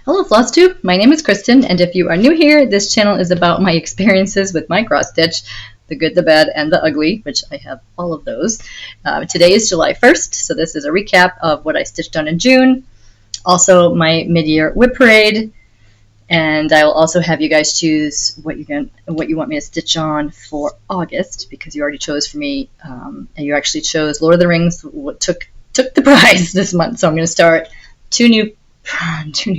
Hello Flosstube, my name is Kristen, and if you are new here, this channel is about my experiences with my cross stitch, the good, the bad, and the ugly, which I have all of those. Today is July 1st, so this is a recap of what I stitched on in June, also my mid-year WIP parade, and I will also have you guys choose what you want me to stitch on for August, because you already chose for me, and you actually chose Lord of the Rings, what took the prize this month, so I'm going to start two new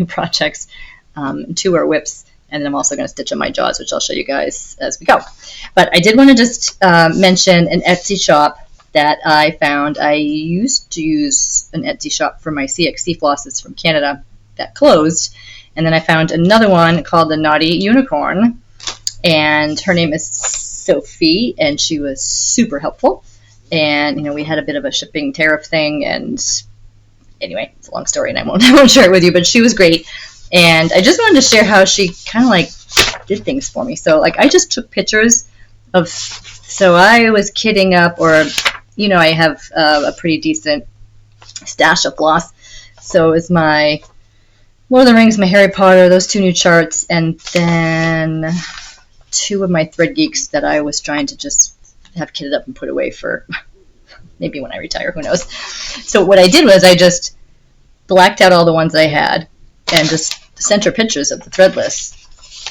projects, 2 are WIPs, and then I'm also going to stitch on my jaws, which I'll show you guys as we go. But I did want to just mention an Etsy shop that I found. I used to use an Etsy shop for my CXC flosses from Canada that closed, and then I found another one called the Knotty Unicorn, and her name is Sophie, and she was super helpful. And we had a bit of a shipping tariff thing, and anyway, it's a long story, and I won't share it with you, but she was great. And I just wanted to share how she kind of like did things for me. So I just took pictures of, so I was kitting up, or I have a pretty decent stash of floss. So it was my Lord of the Rings, my Harry Potter, those 2 new charts, and then 2 of my Thread Geeks that I was trying to just have kitted up and put away for maybe when I retire, who knows. So what I did was I just blacked out all the ones I had and just sent her pictures of the threadless.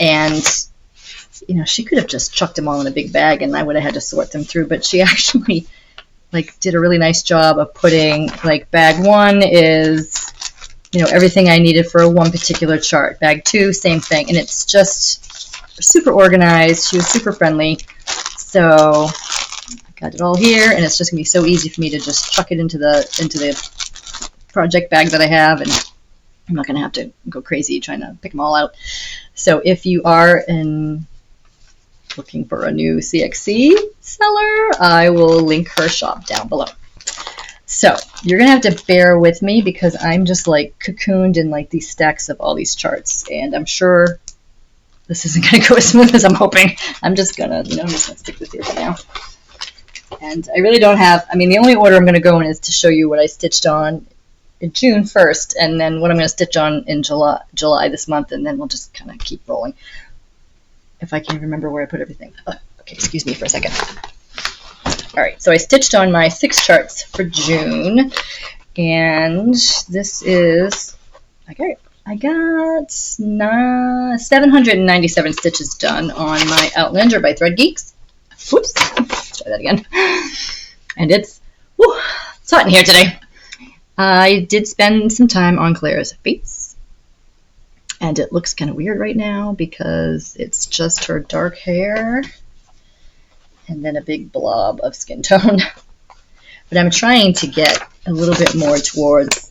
And, she could have just chucked them all in a big bag and I would have had to sort them through. But she actually, did a really nice job of putting, bag 1 is, everything I needed for one particular chart. Bag 2, same thing. And it's just super organized. She was super friendly. So got it all here, and it's just gonna be so easy for me to just chuck it into the project bag that I have, and I'm not gonna have to go crazy trying to pick them all out. So if you are looking for a new CXC seller, I will link her shop down below. So you're gonna have to bear with me because I'm just cocooned in these stacks of all these charts, and I'm sure this isn't gonna go as smooth as I'm hoping. I'm just gonna stick this here for now. And I really don't have, the only order I'm going to go in is to show you what I stitched on in June 1st, and then what I'm going to stitch on in July this month, and then we'll just kind of keep rolling. If I can remember where I put everything. Okay, excuse me for a second. All right, so I stitched on my 6 charts for June, and this is, I got 797 stitches done on my Outlander by Thread Geeks. Whoops, let's try that again. And it's hot in here today. I did spend some time on Claire's face, and it looks kind of weird right now because it's just her dark hair and then a big blob of skin tone. But I'm trying to get a little bit more towards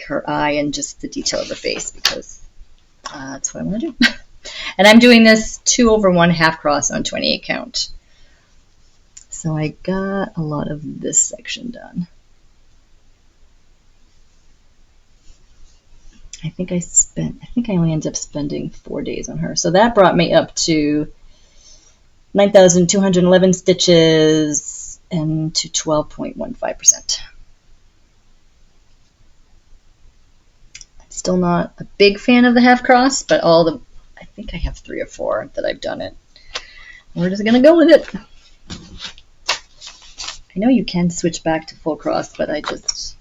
her eye and just the detail of the face, because that's what I want to do. And I'm doing this 2/1 half cross on 28 count. So I got a lot of this section done. I think I only ended up spending 4 days on her. So that brought me up to 9,211 stitches and to 12.15%. I'm still not a big fan of the half cross, but I think I have 3 or 4 that I've done it. We're just gonna go with it. I know you can switch back to full cross, but I don't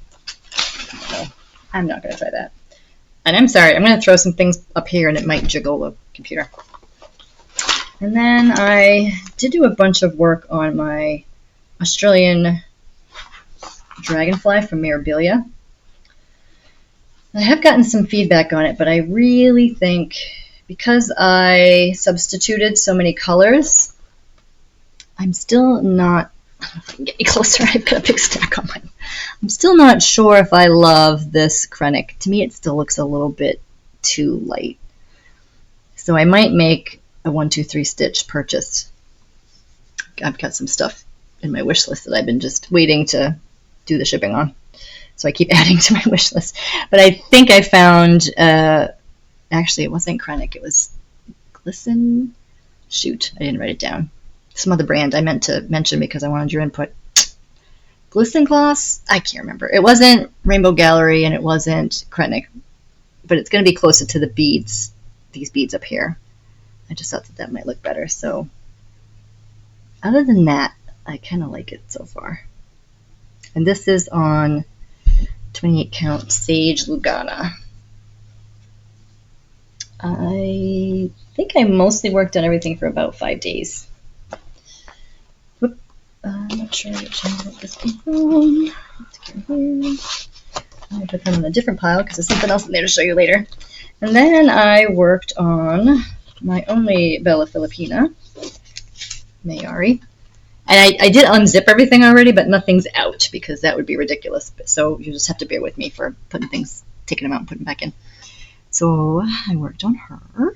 know. I'm not going to try that. And I'm sorry, I'm going to throw some things up here and it might jiggle the computer. And then I did do a bunch of work on my Australian dragonfly from Mirabilia. I have gotten some feedback on it, but I really think because I substituted so many colors, I'm still not, I don't know if I can get any closer. I've got a big stack on mine. I'm still not sure if I love this Krennic. To me, it still looks a little bit too light. So I might make a 1, 2, 3 stitch purchase. I've got some stuff in my wish list that I've been just waiting to do the shipping on. So I keep adding to my wish list. But I think I found, actually it wasn't Krennic, it was Glisten. Shoot, I didn't write it down. Some other brand I meant to mention because I wanted your input. Glisten Gloss? I can't remember. It wasn't Rainbow Gallery and it wasn't Krennic. but it's going to be closer to the beads, these beads up here. I just thought that that might look better. So other than that, I kind of like it so far. And this is on 28 count Sage Lugana. I think I mostly worked on everything for about 5 days. Whoop. I'm not sure which end this came from. Let's go here. I'll put them on a different pile because there's something else in there to show you later. And then I worked on my only Bella Filipina, Mayari. And I did unzip everything already, but nothing's out because that would be ridiculous. So you just have to bear with me for putting things, taking them out and putting them back in. So I worked on her.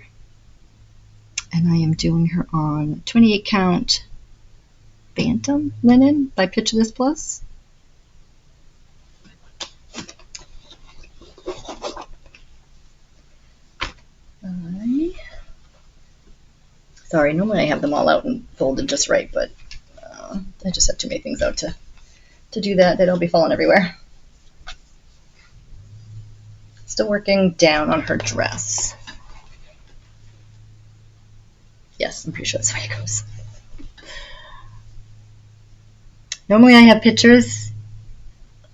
And I am doing her on 28 count Bantam linen by Picture This Plus. Sorry, normally I have them all out and folded just right, but I just have too many things out to do that. They'll be falling everywhere. Still working down on her dress. Yes, I'm pretty sure that's the way it goes. Normally I have pictures.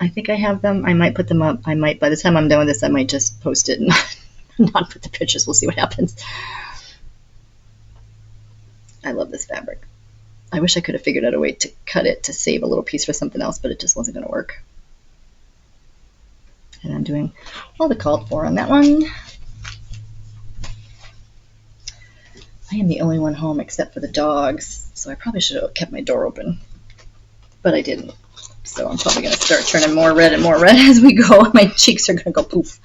I think I have them. I might put them up. I might, by the time I'm done with this, I might just post it and not put the pictures. We'll see what happens. I love this fabric. I wish I could have figured out a way to cut it to save a little piece for something else, but it just wasn't going to work. And I'm doing all the called for on that one. I am the only one home except for the dogs, so I probably should have kept my door open, but I didn't. So I'm probably going to start turning more red and more red as we go. My cheeks are going to go poof.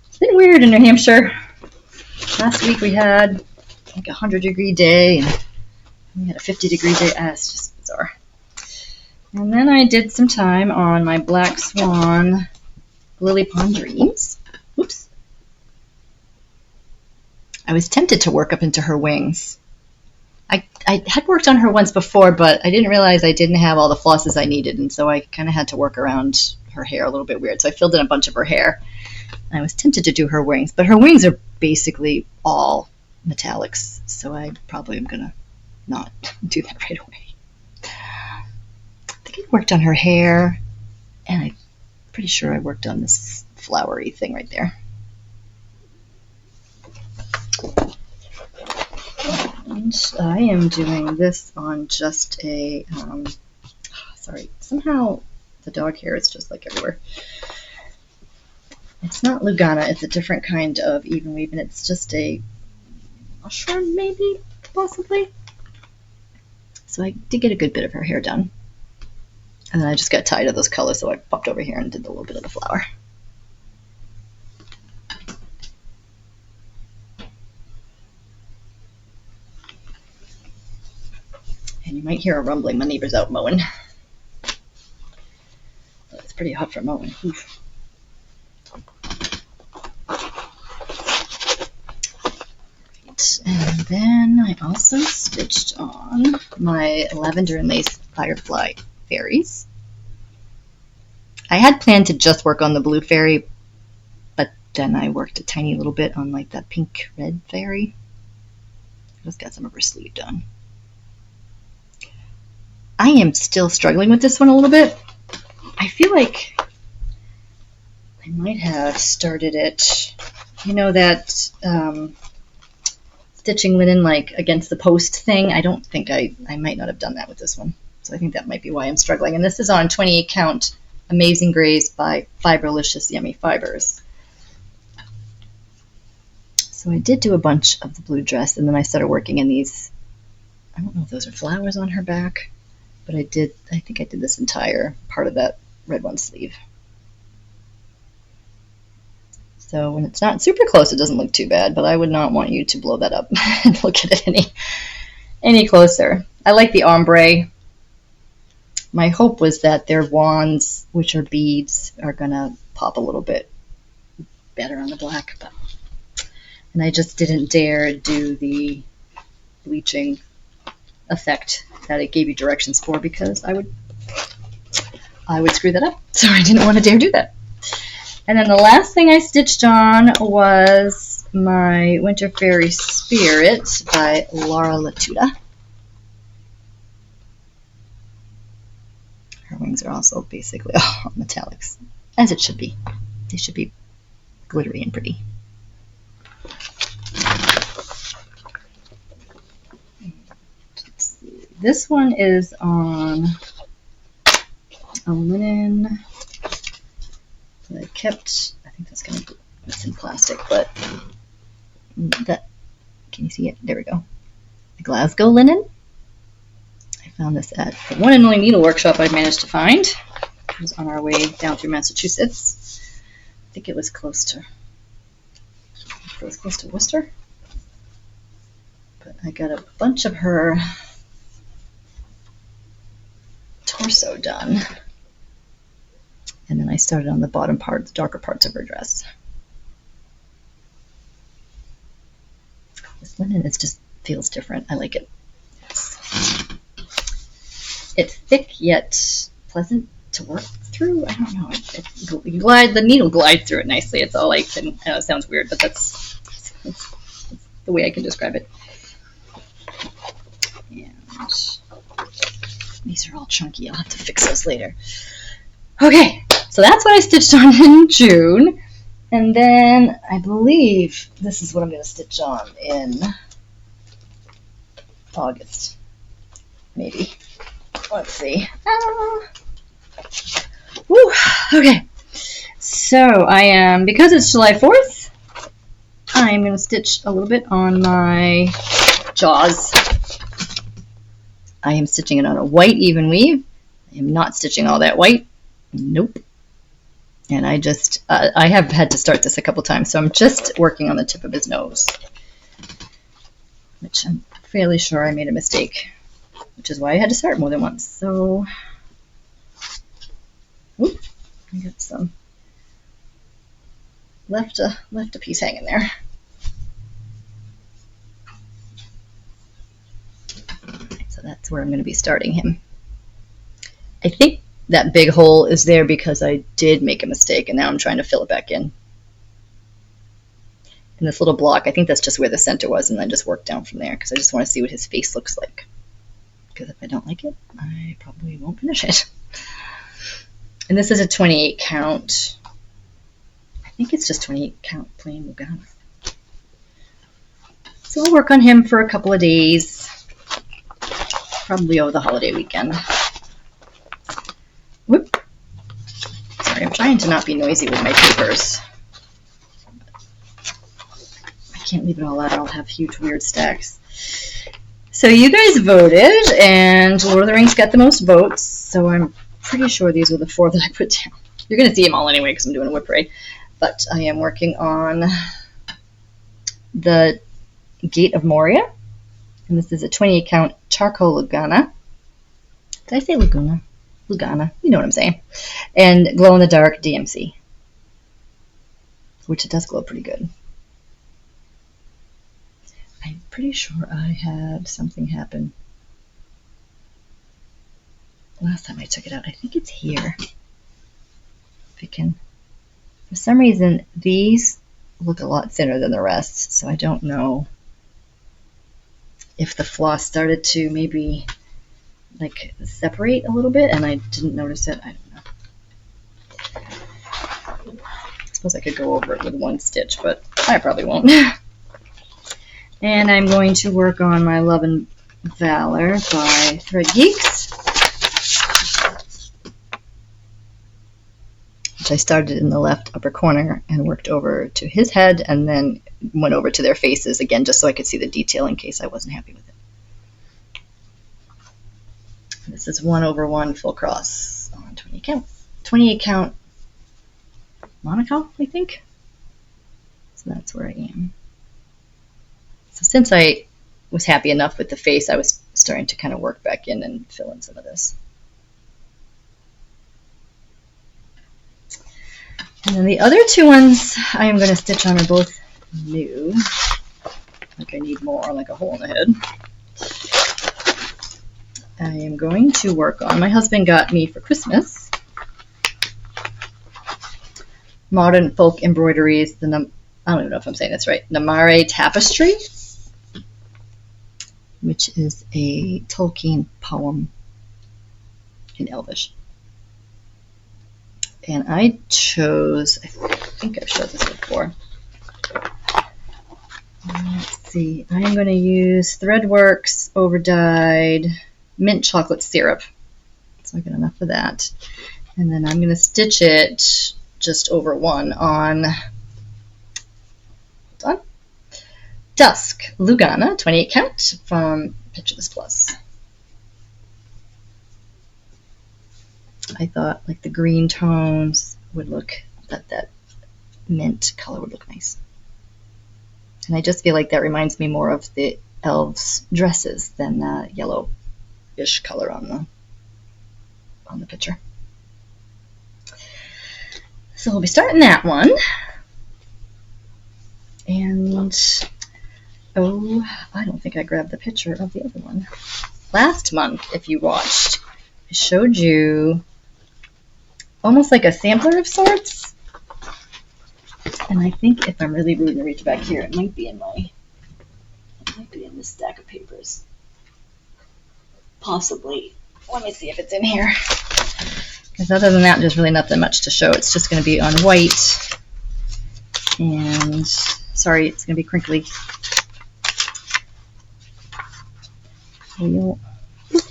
It's been weird in New Hampshire. Last week we had like a 100-degree day, and we had a 50-degree day. It's just bizarre. And then I did some time on my Black Swan Lily Pond Dreams. Oops. I was tempted to work up into her wings. I had worked on her once before, but I didn't realize I didn't have all the flosses I needed, and so I kind of had to work around her hair a little bit weird. So I filled in a bunch of her hair. And I was tempted to do her wings, but her wings are basically all metallics, so I probably am going to not do that right away. I think I worked on her hair, and I'm pretty sure I worked on this flowery thing right there. And I am doing this on just a, sorry, somehow the dog hair is just like everywhere. It's not Lugana, it's a different kind of even weave, and it's just a mushroom, maybe, possibly. So I did get a good bit of her hair done. And then I just got tired of those colors, so I popped over here and did a little bit of the flower. And you might hear a rumbling. My neighbor's out mowing. But it's pretty hot for mowing. Oof. And then I also stitched on my lavender and lace firefly fairies. I had planned to just work on the blue fairy, but then I worked a tiny little bit on like that pink red fairy. I just got some of her sleeve done. I am still struggling with this one a little bit. I feel like I might have started it, you know, that stitching linen like against the post thing. I don't think I might not have done that with this one. So I think that might be why I'm struggling. And this is on 28 count Amazing Grace by Fiberlicious Yummy Fibers. So I did do a bunch of the blue dress, and then I started working in these, I don't know if those are flowers on her back, but I think I did this entire part of that red one sleeve. So when it's not super close, it doesn't look too bad, but I would not want you to blow that up and look at it any closer. I like the ombre. My hope was that their wands, which are beads, are going to pop a little bit better on the black. And I just didn't dare do the bleaching effect that it gave you directions for, because I would screw that up. So I didn't want to dare do that. And then the last thing I stitched on was my Winter Fairy Spirit by Laura Latuda. Her wings are also basically all metallics, as it should be. They should be glittery and pretty. This one is on a linen that I kept. I think that's going to be, it's in plastic, but that, can you see it? There we go. The Glasgow linen. I found this at the One and Only Needle Workshop I managed to find. It was on our way down through Massachusetts. I think it was close to Worcester. But I got a bunch of her torso done. And then I started on the bottom part, the darker parts of her dress. This linen just feels different. I like it. It's thick yet pleasant to work through. I don't know. The needle glides through it nicely. It's all like, I know it sounds weird, but that's the way I can describe it. And these are all chunky. I'll have to fix those later. Okay, so that's what I stitched on in June. And then I believe this is what I'm going to stitch on in August. Maybe. Let's see. Woo, okay. So I am, because it's July 4th, I'm going to stitch a little bit on my jaws. I am stitching it on a white even weave. I am not stitching all that white. Nope. And I have had to start this a couple times, so I'm just working on the tip of his nose, which I'm fairly sure I made a mistake, which is why I had to start more than once. So, whoop, I got some, left a piece hanging there. So that's where I'm going to be starting him. I think that big hole is there because I did make a mistake, and now I'm trying to fill it back in. And this little block, I think that's just where the center was, and then just work down from there, because I just want to see what his face looks like. Because if I don't like it, I probably won't finish it. And this is a 28 count. I think it's just 28 count plain Lugana. So I'll work on him for a couple of days, probably over the holiday weekend. Whoop. Sorry, I'm trying to not be noisy with my papers. I can't leave it all out. I'll have huge weird stacks. So you guys voted, and Lord of the Rings got the most votes, so I'm pretty sure these were the 4 that I put down. You're going to see them all anyway because I'm doing a WIP parade. But I am working on the Gate of Moria, and this is a 28 count charcoal Lugana. Did I say Laguna? Lugana, you know what I'm saying. And glow in the dark DMC, which it does glow pretty good. I'm pretty sure I had something happen last time I took it out. I think it's here. If I can. For some reason, these look a lot thinner than the rest, so I don't know if the floss started to maybe like separate a little bit and I didn't notice it. I don't know. I suppose I could go over it with one stitch, but I probably won't. And I'm going to work on my Love and Valor by Thread Geeks, which I started in the left upper corner and worked over to his head and then went over to their faces again just so I could see the detail in case I wasn't happy with it. This is 1/1 full cross on 28 count. 28 count Monaco, I think. So that's where I am. So since I was happy enough with the face, I was starting to kind of work back in and fill in some of this. And then the other 2 ones I am going to stitch on are both new. Like I need more, like a hole in the head. I am going to work on, my husband got me for Christmas Modern Folk Embroideries, I don't even know if I'm saying this right, Namare Tapestry, which is a Tolkien poem in Elvish. And I chose, I think I've showed this before. Let's see, I am going to use Threadworks Overdyed Mint Chocolate Syrup. So I got enough of that. And then I'm going to stitch it just over one on, hold on, Dusk Lugana 28 count from Picture This Plus. I thought like the green tones would look, that mint color would look nice. And I just feel like that reminds me more of the elves' dresses than the yellowish color on the picture. So we'll be starting that one. And, oh, I don't think I grabbed the picture of the other one. Last month, if you watched, I showed you almost like a sampler of sorts. And I think if I'm really rude and reach back here, it might be in this stack of papers. Possibly. Let me see if it's in here. Because other than that, there's really nothing much to show. It's just going to be on white. And, sorry, it's going to be crinkly. I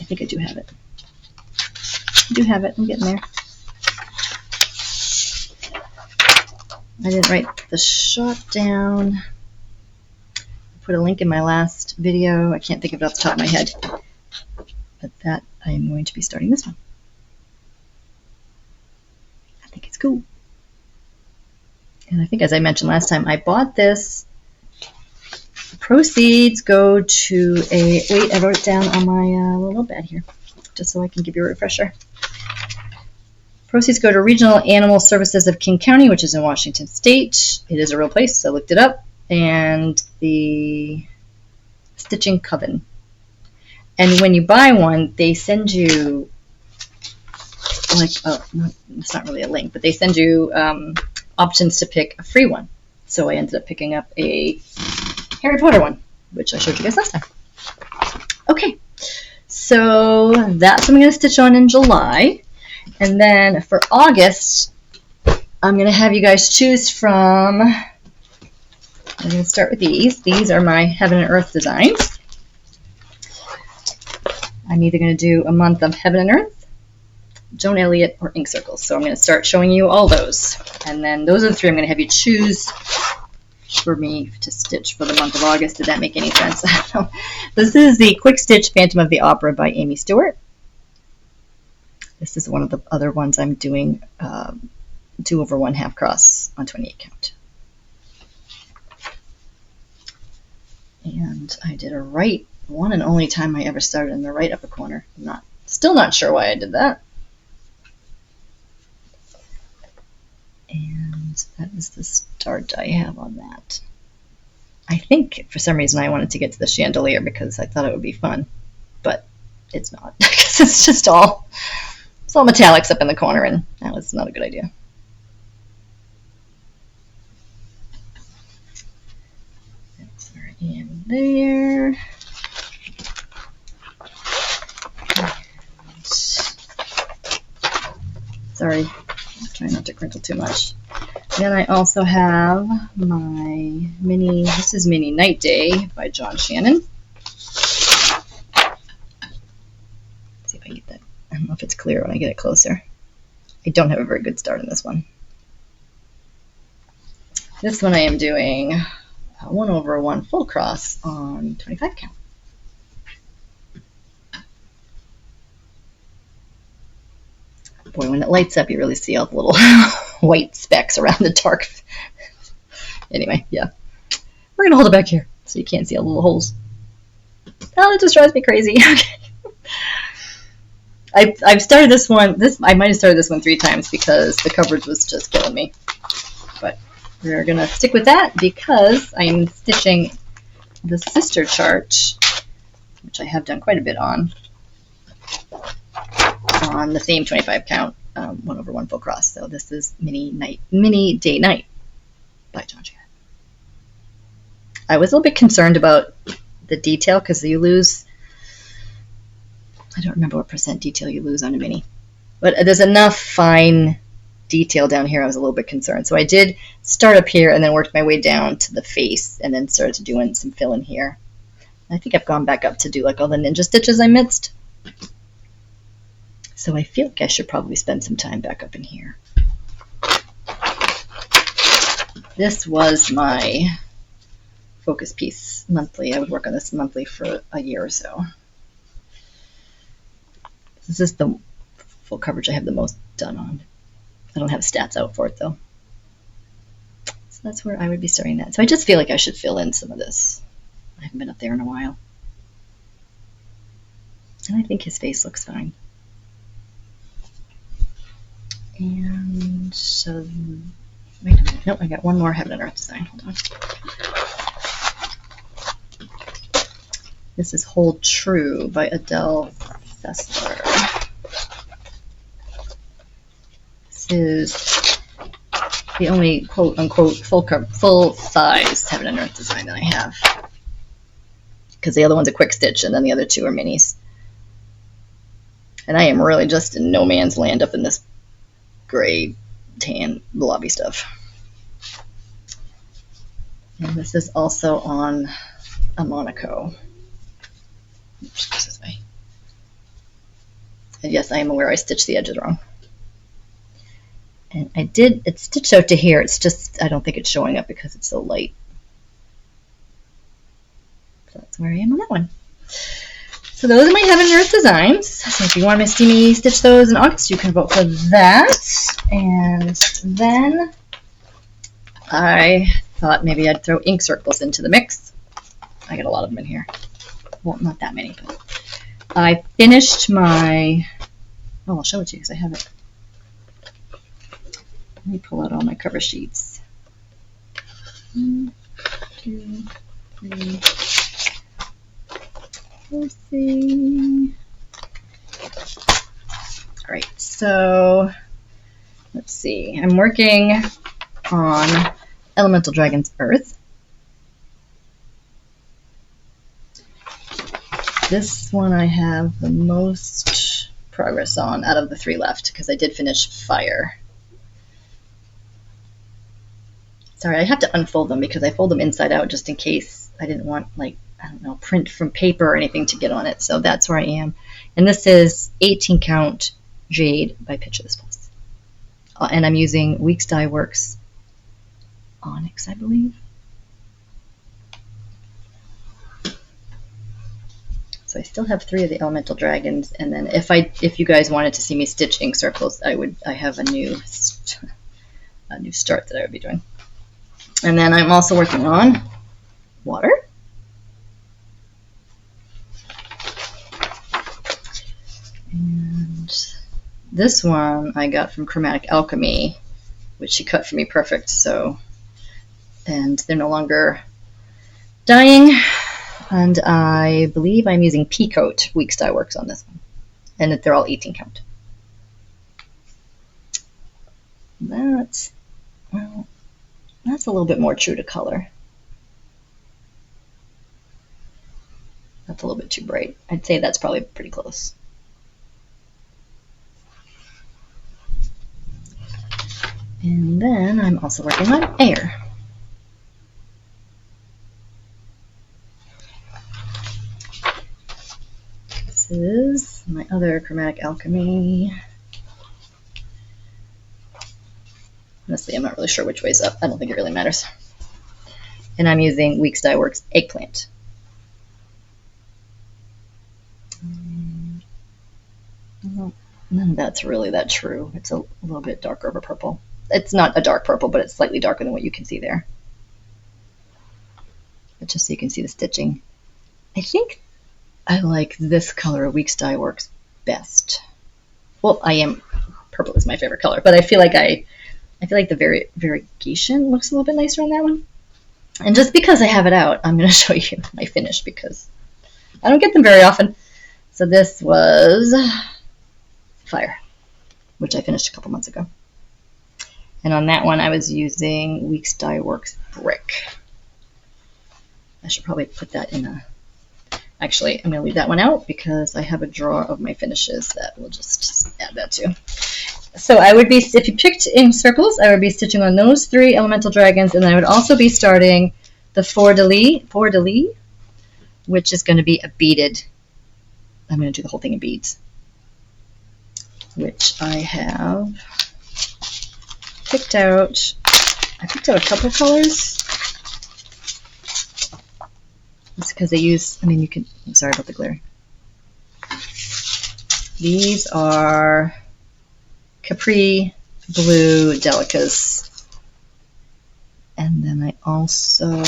think I do have it. I do have it. I'm getting there. I didn't write the shot down. I put a link in my last video. I can't think of it off the top of my head. But that, I am going to be starting this one. I think it's cool. And I think, as I mentioned last time, I bought this. The proceeds go to a, wait, I wrote it down on my little notepad here, just so I can give you a refresher. Proceeds go to Regional Animal Services of King County, which is in Washington State. It is a real place. I looked it up. And the Stitching Coven. And when you buy one, they send you, like, oh, no, it's not really a link, but they send you options to pick a free one. So I ended up picking up a Harry Potter one, which I showed you guys last time. Okay, so that's what I'm going to stitch on in July. And then for August, I'm going to have you guys choose from, I'm going to start with these. These are my Heaven and Earth designs. I'm either going to do a month of Heaven and Earth, Joan Elliott, or ink circles. So I'm going to start showing you all those. And then those are the three I'm going to have you choose for me to stitch for the month of August. Did that make any sense? This is the Quick Stitch Phantom of the Opera by Amy Stewart. This is one of the other ones I'm doing 2 over 1 half cross on 28 count. And I did a right, one and only time I ever started in the right upper corner. Still not sure why I did that. And that is the start I have on that. I think for some reason I wanted to get to the chandelier because I thought it would be fun, but it's not. Because it's just all metallics up in the corner, and that was not a good idea. That's right in there. And, sorry, try not to crinkle too much. Then I also have my mini, this is Mini Night Day by John Shannon. Let's see if I get that. I don't know if it's clear when I get it closer. I don't have a very good start on this one. This one I am doing 1 over 1 full cross on 25 count. Boy, when it lights up, you really see all the little white specks around the dark. Anyway, yeah. We're going to hold it back here so you can't see all the little holes. Oh, it just drives me crazy. I've started this one. I might have started this one 3 times because the coverage was just killing me. But we're going to stick with that because I am stitching the sister chart, which I have done quite a bit on the same 25 count 1/1 full cross. So this is Mini Day Night by Joan Elliott. I was a little bit concerned about the detail because you lose, I don't remember what % detail you lose on a mini, but there's enough fine detail down here. I was a little bit concerned. So I did start up here and then worked my way down to the face and then started doing some fill in here. I think I've gone back up to do like all the ninja stitches I missed. So I feel like I should probably spend some time back up in here. This was my focus piece monthly. I would work on this monthly for a year or so. This is the full coverage I have the most done on. I don't have stats out for it though. So that's where I would be starting that. So I just feel like I should fill in some of this. I haven't been up there in a while. And I think his face looks fine. And so, wait a minute. No, I got one more Heaven and Earth design. Hold on. This is Hold True by Adele Fessler. This is the only quote-unquote full-size Heaven and Earth design that I have. Because the other one's a quick stitch and then the other two are minis. And I am really just in no man's land up in this gray, tan, blobby stuff. And this is also on a Monaco. Oops, this way. And yes, I am aware I stitched the edges wrong. And it's stitched out to here. It's just, I don't think it's showing up because it's so light. So that's where I am on that one. So those are my Heaven and Earth designs. So if you want to see me stitch those in August, you can vote for that. And then I thought maybe I'd throw ink circles into the mix. I got a lot of them in here. Well, not that many, but I finished my, oh, I'll show it to you because I have it. Let me pull out all my cover sheets. 1, 2, 3. Let's see. All right, so let's see. I'm working on Elemental Dragon's Earth. This one I have the most progress on out of the 3 left because I did finish Fire. Sorry, I have to unfold them because I fold them inside out just in case I didn't want, like, I don't know, print from paper or anything to get on it. So that's where I am. And this is 18 count Jade by Picture This Plus. And I'm using Weeks Dye Works Onyx, I believe. So I still have 3 of the Elemental Dragons. And then if you guys wanted to see me stitch ink circles, I have a new start that I would be doing. And then I'm also working on Water. And this one I got from Chromatic Alchemy, which she cut for me perfect. So, and they're no longer dyeing. And I believe I'm using Peacoat Weeks Dye Works on this one. And they're all 18 count. That's a little bit more true to color. That's a little bit too bright. I'd say that's probably pretty close. And then I'm also working on Air. This is my other Chromatic Alchemy. Honestly, I'm not really sure which way's up. I don't think it really matters. And I'm using Weeks Dye Works Eggplant. None of that's really that true. It's a little bit darker of a purple. It's not a dark purple, but it's slightly darker than what you can see there. But just so you can see the stitching. I think I like this color of Weeks Dye Works best. Well, purple is my favorite color, but I feel like the variegation looks a little bit nicer on that one. And just because I have it out, I'm going to show you my finish because I don't get them very often. So this was Fire. which I finished a couple months ago. And on that one, I was using Weeks Dye Works Brick. I should probably put that in a... Actually, I'm going to leave that one out because I have a drawer of my finishes that we'll just add that to. So I would be, if you picked in circles, I would be stitching on those 3 elemental dragons, and then I would also be starting the fleur de lis, which is going to be a beaded. I'm going to do the whole thing in beads, which I have picked out. I picked out a couple of colors. It's because they use, I mean, you can, I'm sorry about the glare. These are Capri Blue Delicas. And then I also,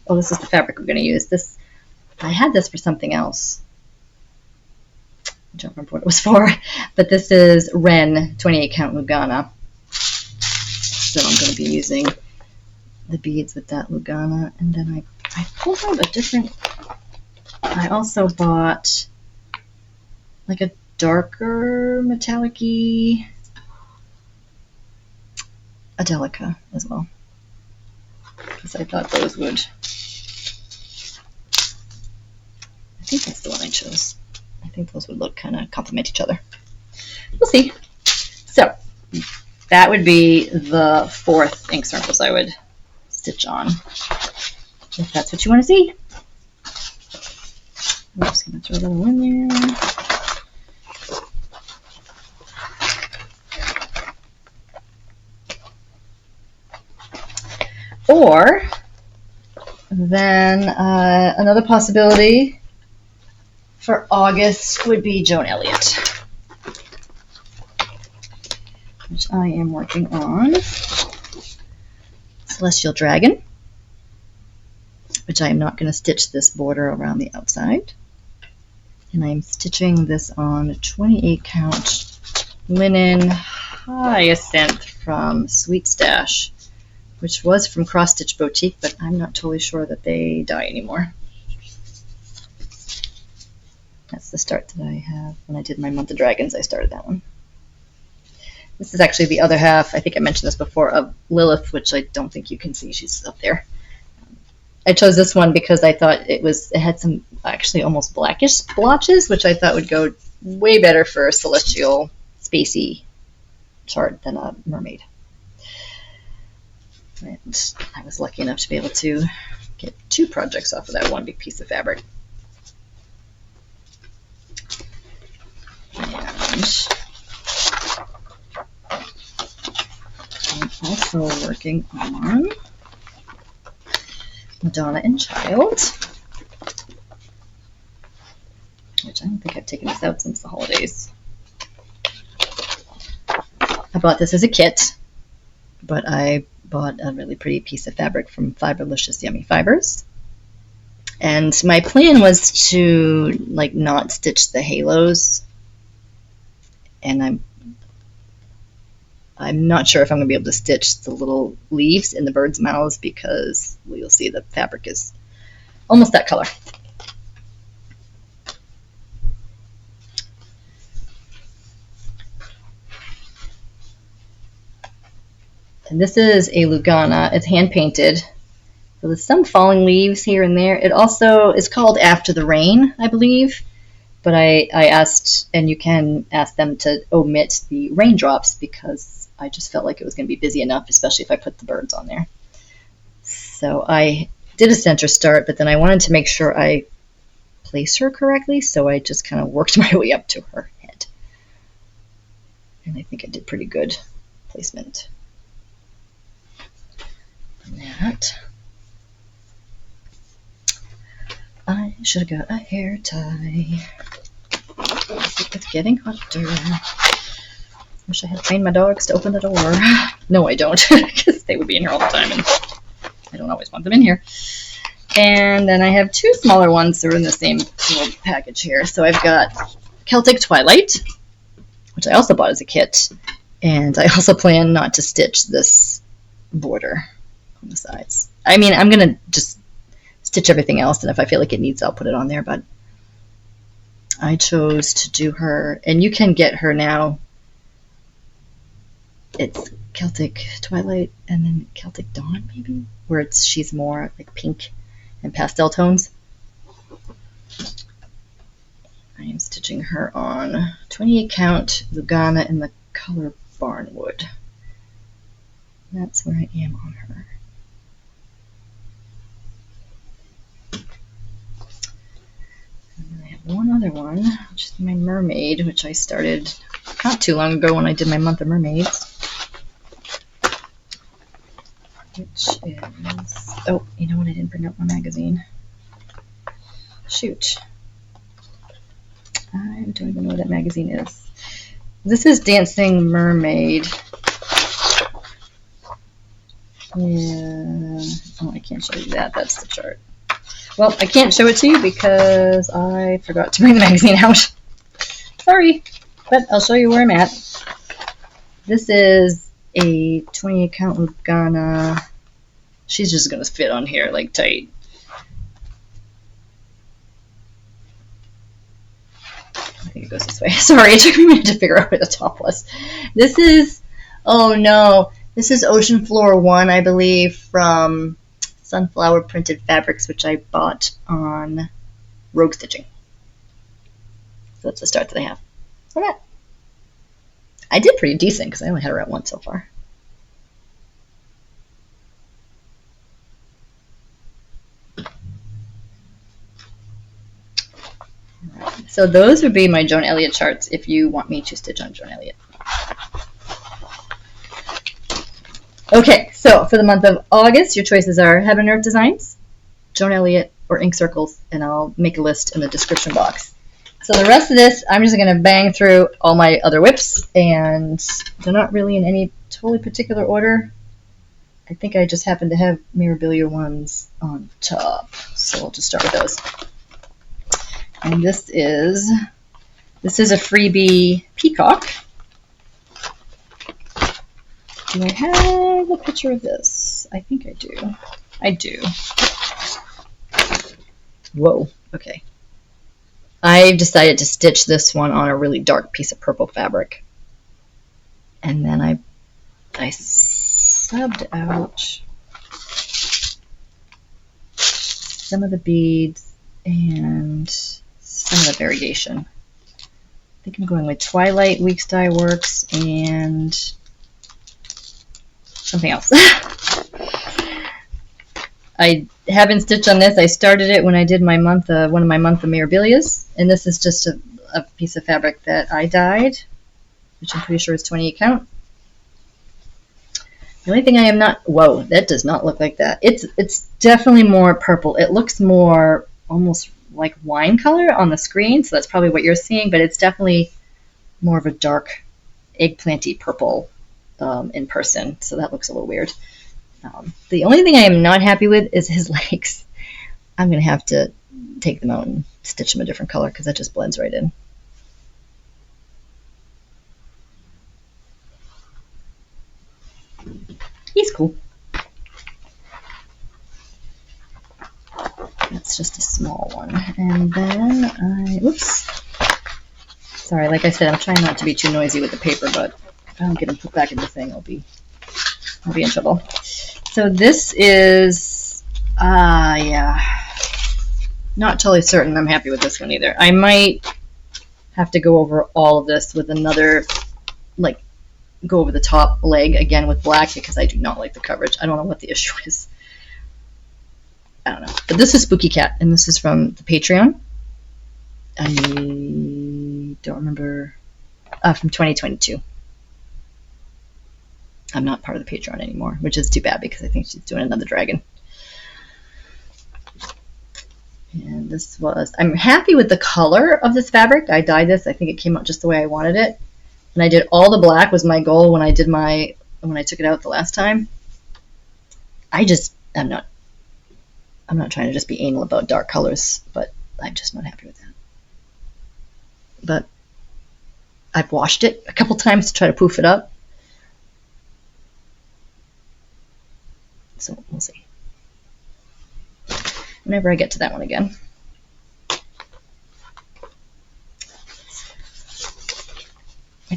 oh, this is the fabric we're going to use. This, I had this for something else. I don't remember what it was for, but this is Ren 28 count Lugana. So I'm going to be using the beads with that Lugana, and then I pulled out a different, I also bought like a darker metallic-y Adelica as well, because I thought those would, I think that's the one I chose. I think those would look kind of complement each other. We'll see. So that would be the 4th ink circles I would stitch on, if that's what you want to see. I'm just going to throw that all in there. Or then another possibility for August would be Joan Elliott, which I am working on. Celestial Dragon, which I am not going to stitch this border around the outside. And I'm stitching this on a 28 count linen hyacinth from Sweet Stash, which was from Cross Stitch Boutique, but I'm not totally sure that they dye anymore. That's the start that I have. When I did my Month of Dragons, I started that one. This is actually the other half, I think I mentioned this before, of Lilith, which I don't think you can see. She's up there. I chose this one because I thought it had some actually almost blackish splotches, which I thought would go way better for a celestial spacey chart than a mermaid. And I was lucky enough to be able to get 2 projects off of that one big piece of fabric. And I'm also working on Madonna and Child, which I don't think I've taken this out since the holidays. I bought this as a kit, but I bought a really pretty piece of fabric from Fiberlicious Yummy Fibers. And my plan was to like not stitch the halos, and I'm not sure if I'm going to be able to stitch the little leaves in the birds' mouths because you'll see the fabric is almost that color. And this is a Lugana. It's hand painted. So there's some falling leaves here and there. It also is called After the Rain, I believe. But I asked, and you can ask them to omit the raindrops because I just felt like it was going to be busy enough, especially if I put the birds on there. So I did a center start, but then I wanted to make sure I placed her correctly, so I just kind of worked my way up to her head. And I think I did pretty good placement. That. I should have got a hair tie. It's getting hotter. Wish I had trained my dogs to open the door. No, I don't, because they would be in here all the time, and I don't always want them in here. And then I have 2 smaller ones that are in the same little package here. So I've got Celtic Twilight, which I also bought as a kit, and I also plan not to stitch this border on the sides. I mean, I'm going to just stitch everything else, and if I feel like it needs, I'll put it on there, but I chose to do her, and you can get her now. It's Celtic Twilight and then Celtic Dawn, maybe, where she's more like pink and pastel tones. I am stitching her on 28 count Lugana in the color Barnwood. That's where I am on her. And then I have one other one, which is my mermaid, which I started not too long ago when I did my month of mermaids. Which is, oh, you know what? I didn't bring up my magazine. Shoot. I don't even know what that magazine is. This is Dancing Mermaid. Yeah. Oh, I can't show you that. That's the chart. Well, I can't show it to you because I forgot to bring the magazine out. Sorry. But I'll show you where I'm at. This is a 28 count Lugana. She's just going to fit on here like tight. I think it goes this way. Sorry, it took me a minute to figure out where the top was. This is, oh no, this is Ocean Floor 1, I believe, from Sunflower Printed Fabrics, which I bought on Rogue Stitching. So that's the start that I have. Okay. I did pretty decent because I only had her at once so far. So those would be my Joan Elliott charts if you want me to stitch on Joan Elliott. Okay, so for the month of August, your choices are Heaven Earth Designs, Joan Elliott, or Ink Circles, and I'll make a list in the description box. So the rest of this, I'm just going to bang through all my other WIPs, and they're not really in any totally particular order. I think I just happen to have Mirabilia ones on top, so I'll just start with those. And this is a freebie peacock. Do I have a picture of this? I think I do. I do. Whoa, okay. I've decided to stitch this one on a really dark piece of purple fabric. And then I subbed out some of the beads and some of the variation. I think I'm going with Twilight Weeks Dye Works and something else. I haven't stitched on this. I started it when I did my month, one of my month of Mirabilias, and this is just a piece of fabric that I dyed, which I'm pretty sure is 28 count. The only thing I am not, whoa, that does not look like that. It's definitely more purple. It looks more almost like wine color on the screen, so that's probably what you're seeing, but it's definitely more of a dark eggplanty purple in person, so that looks a little weird. The only thing I am not happy with is his legs. I'm going to have to take them out and stitch them a different color because that just blends right in. He's cool. That's just a small one. And then whoops. Sorry, like I said, I'm trying not to be too noisy with the paper, but if I don't get them put back in the thing, I'll be in trouble. So this is, yeah, not totally certain I'm happy with this one either. I might have to go over all of this with another, like, go over the top leg again with black because I do not like the coverage. I don't know what the issue is. I don't know. But this is Spooky Cat, and this is from the Patreon. I don't remember, from 2022. I'm not part of the Patreon anymore, which is too bad because I think she's doing another dragon. And this was, I'm happy with the color of this fabric. I dyed this. I think it came out just the way I wanted it. And I did all the black was my goal when I did when I took it out the last time. I'm not trying to just be anal about dark colors, but I'm just not happy with that. But I've washed it a couple times to try to poof it up. So we'll see. Whenever I get to that one again.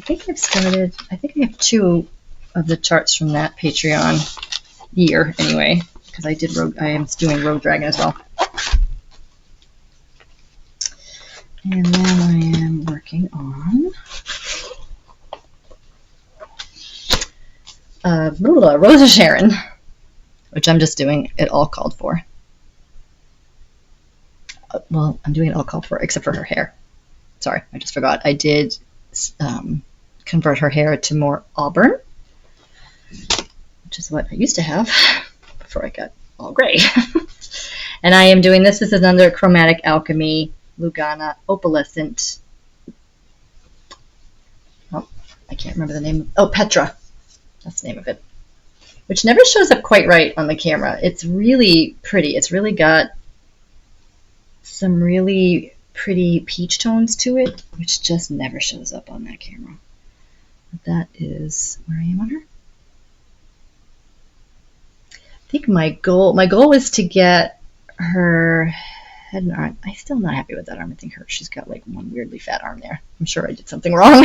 think I've started, I think I have 2 of the charts from that Patreon year anyway, because I am doing Rogue Dragon as well. And then I am working on Rose of Sharon, which I'm just doing it all called for. Well, I'm doing it all called for, except for her hair. Sorry, I just forgot. I did convert her hair to more auburn, which is what I used to have before I got all gray. And I am doing this. This is under Chromatic Alchemy Lugana Opalescent. Oh, I can't remember the name. Oh, Petra. That's the name of it. Which never shows up quite right on the camera. It's really pretty. It's really got some really pretty peach tones to it, which just never shows up on that camera. But that is where I am on her. I think my goal is to get her head and arm. I'm still not happy with that arm. I think she's got like one weirdly fat arm there. I'm sure I did something wrong.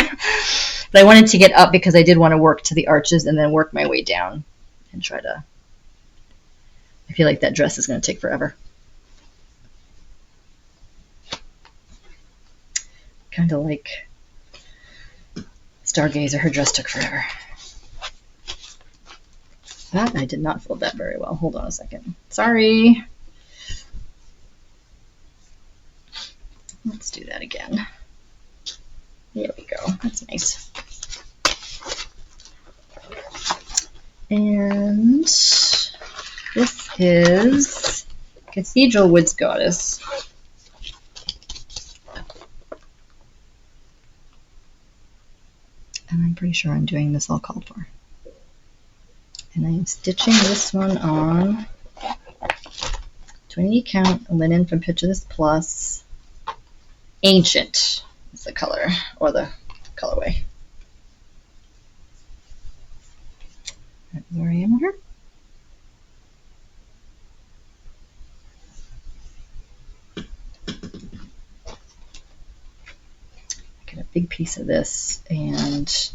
But I wanted to get up because I did want to work to the arches and then work my way down and try to. I feel like that dress is going to take forever. Kind of like Stargazer, her dress took forever. That I did not fold that very well. Hold on a second. Sorry. Let's do that again. There we go. That's nice. And this is Cathedral Woods Goddess. And I'm pretty sure I'm doing this all called for. And I am stitching this one on 20 count linen from Picture This Plus. Ancient is the color, or the colorway. That's where I am on her. Get a big piece of this and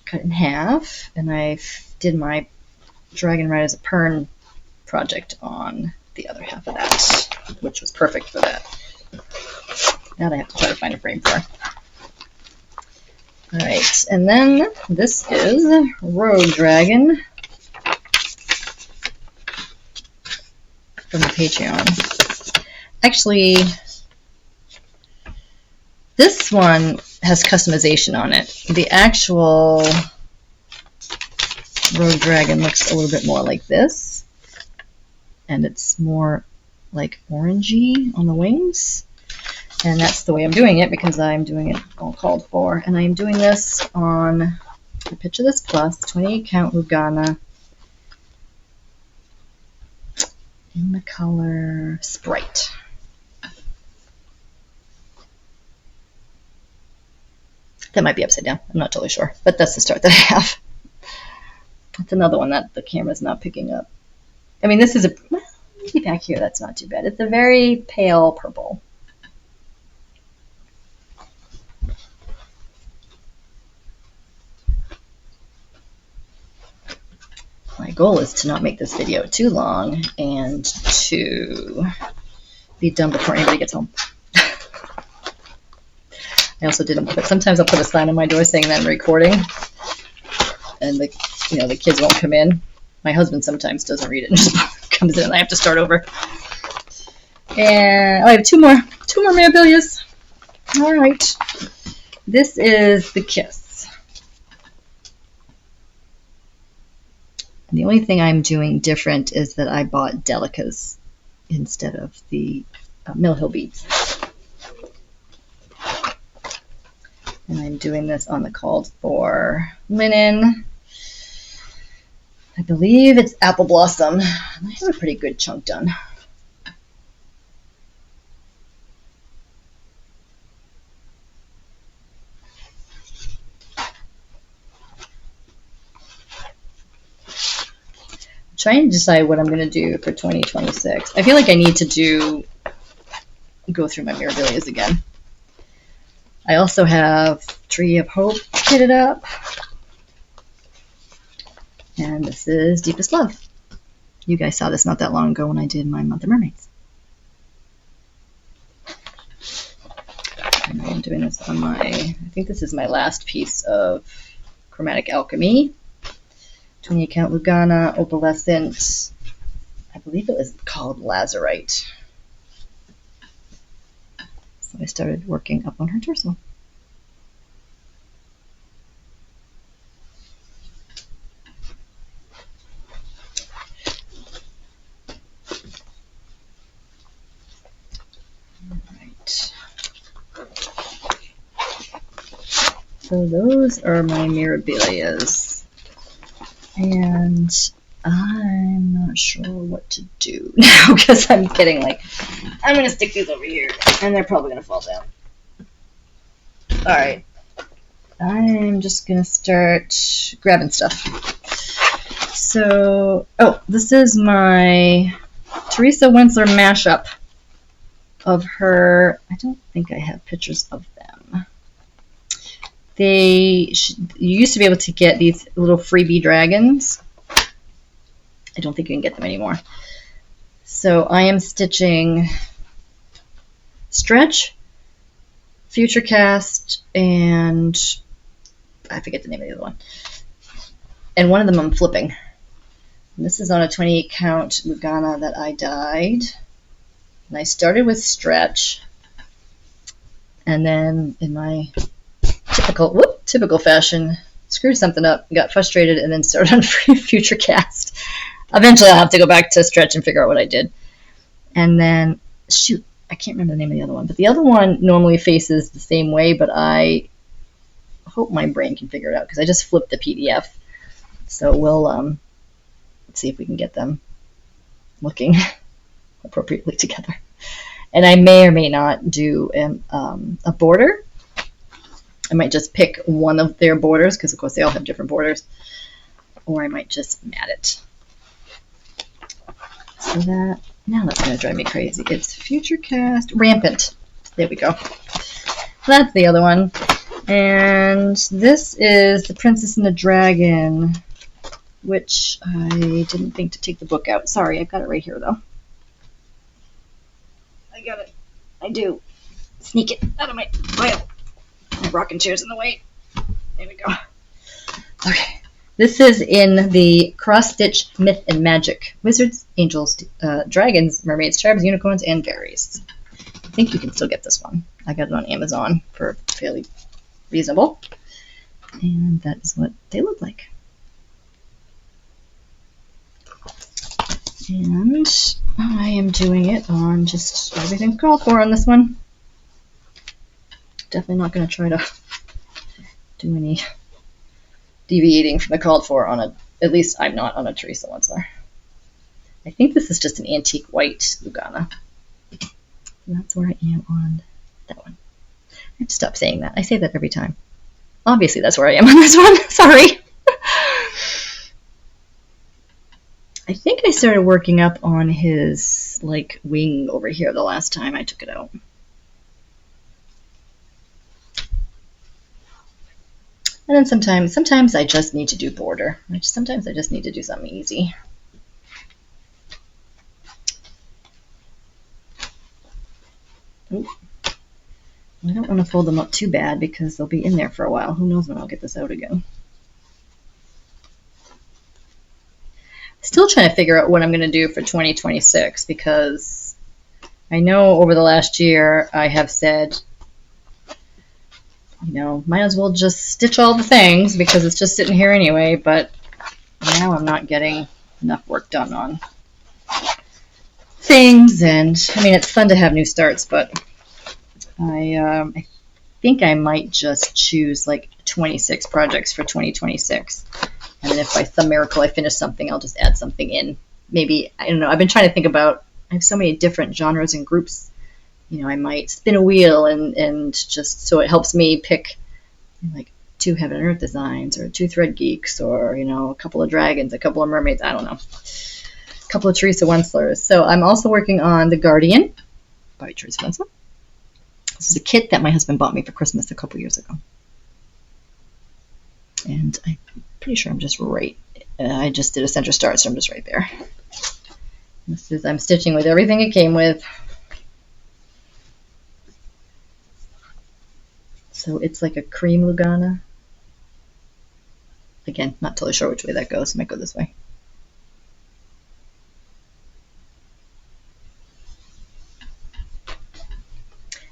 cut it in half, and I did my Dragon Ride as a Pern project on the other half of that, which was perfect for that. Now I have to try to find a frame for. Alright, and then this is Rogue Dragon from the Patreon. Actually, this one has customization on it. The actual Rogue Dragon looks a little bit more like this, and it's more like orangey on the wings. And that's the way I'm doing it because I'm doing it all called for. And I'm doing this on the Picture This Plus 28 count Lugana in the color Sprite. That might be upside down. I'm not totally sure. But that's the start that I have. That's another one that the camera's not picking up. I mean, this is a... Well, back here, that's not too bad. It's a very pale purple. My goal is to not make this video too long and to be done before anybody gets home. I also didn't put, sometimes I'll put a sign on my door saying that I'm recording, and the kids won't come in. My husband sometimes doesn't read it and just comes in and I have to start over. And I have two more memorabilias. All right. This is the Kiss. And the only thing I'm doing different is that I bought Delicas instead of the Mill Hill beads. And I'm doing this on the called for linen. I believe it's Apple Blossom. And I have a pretty good chunk done. Trying to decide what I'm going to do for 2026. I feel like I need to go through my memorabilias again. I also have Tree of Hope kitted up. And this is Deepest Love. You guys saw this not that long ago when I did my Month of Mermaids. And I'm doing this on my, I think this is my last piece of Chromatic Alchemy. 20 count Lugana, Opalescent. I believe it was called Lazurite. So I started working up on her torso. So those are my Mirabilias, and I'm not sure what to do now because I'm getting like, I'm going to stick these over here, and they're probably going to fall down. Alright, I'm just going to start grabbing stuff. So, oh, this is my Teresa Winsler mashup of her. I don't think I have pictures of them. You used to be able to get these little freebie dragons. I don't think you can get them anymore. So I am stitching Stretch, Futurecast, and I forget the name of the other one. And one of them I'm flipping. And this is on a 28 count Lugana that I dyed. And I started with Stretch. And then in my typical fashion, screwed something up, got frustrated, and then started on Futurecast. Eventually I'll have to go back to Stretch and figure out what I did. And then, shoot, I can't remember the name of the other one. But the other one normally faces the same way, but I hope my brain can figure it out because I just flipped the PDF. So we'll let's see if we can get them looking appropriately together. And I may or may not do a border. I might just pick one of their borders because, of course, they all have different borders. Or I might just mat it. So that, now that's going to drive me crazy. It's Futurecast Rampant. There we go. That's the other one. And this is The Princess and the Dragon, which I didn't think to take the book out. Sorry, I've got it right here, though. I got it. I do. Sneak it out of my pile. My rocking chair's in the way. There we go. Okay. This is in the cross-stitch Myth and Magic. Wizards, Angels, Dragons, Mermaids, Charms, Unicorns, and Fairies. I think you can still get this one. I got it on Amazon for fairly reasonable. And that is what they look like. And I am doing it on just everything called for on this one. Definitely not going to try to do any deviating from the called for on a, at least I'm not on a Teresa Winsler. I think this is just an antique white Lugana. And that's where I am on that one. I have to stop saying that. I say that every time. Obviously that's where I am on this one. Sorry. I think I started working up on his like wing over here the last time I took it out. And then sometimes I just need to do border. Sometimes I just need to do something easy. Ooh. I don't want to fold them up too bad because they'll be in there for a while. Who knows when I'll get this out again. Still trying to figure out what I'm going to do for 2026 because I know over the last year I have said, you know, might as well just stitch all the things because it's just sitting here anyway, but now I'm not getting enough work done on things, and I mean, it's fun to have new starts, but I think I might just choose like 26 projects for 2026, and then if by some miracle I finish something, I'll just add something in. Maybe, I don't know, I've been trying to think about, I have so many different genres and groups. You know, I might spin a wheel and just so it helps me pick like 2 Heaven and Earth designs or 2 Thread Geeks or, you know, a couple of dragons, a couple of mermaids, I don't know, a couple of Teresa Winslers. So I'm also working on The Guardian by Teresa Winsler. This is a kit that my husband bought me for Christmas a couple years ago. And I'm pretty sure I'm just right. I just did a center start, so I'm just right there. This is, I'm stitching with everything it came with. So it's like a cream Lugana. Again, not totally sure which way that goes. It might go this way.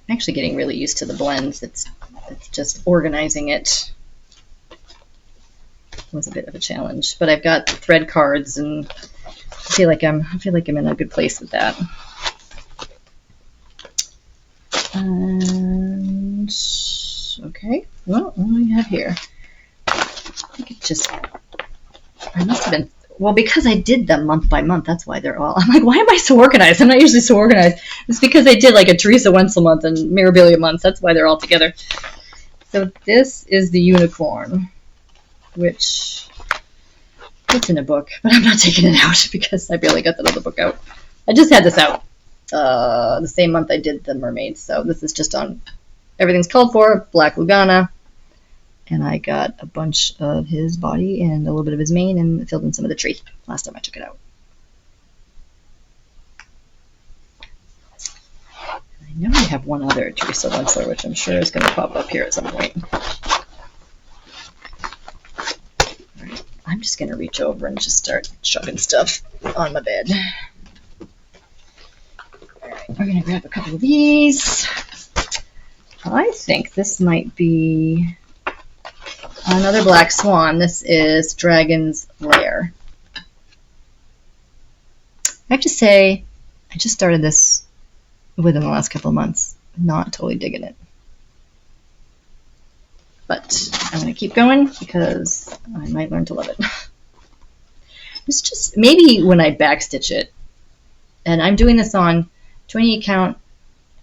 I'm actually getting really used to the blends. It's just organizing it was a bit of a challenge. But I've got thread cards, and I feel like I'm in a good place with that. And okay, well, what do we have here? I think it just, I must have been, well, because I did them month by month, that's why they're all, I'm like, why am I so organized? I'm not usually so organized. It's because I did like a Teresa Wenzel month and Mirabilia months. That's why they're all together. So this is the unicorn, which it's in a book, but I'm not taking it out because I barely got that other book out. I just had this out the same month I did the mermaids. So this is just on everything's called for, black Lugana. And I got a bunch of his body and a little bit of his mane and filled in some of the tree last time I took it out. I know I have one other Teresa Wenzel, which I'm sure is going to pop up here at some point. All right, I'm just going to reach over and just start shoving stuff on my bed. All right, we're going to grab a couple of these. I think this might be another black swan. This is Dragon's Lair. I have to say, I just started this within the last couple of months. Not totally digging it. But I'm going to keep going because I might learn to love it. It's just, maybe when I backstitch it, and I'm doing this on 28 count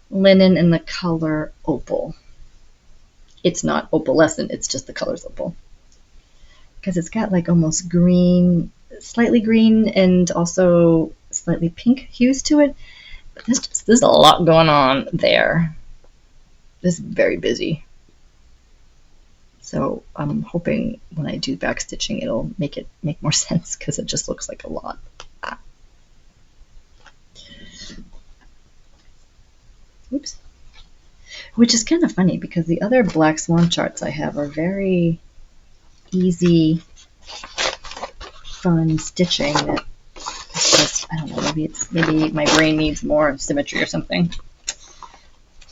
linen in the color opal. It's not opalescent, it's just the color's opal. Because it's got like almost green, slightly green, and also slightly pink hues to it. But there's a lot going on there. This is very busy. So I'm hoping when I do backstitching it'll make more sense because it just looks like a lot. Oops. Which is kind of funny because the other black swan charts I have are very easy, fun stitching that it's just, I don't know, maybe my brain needs more symmetry or something.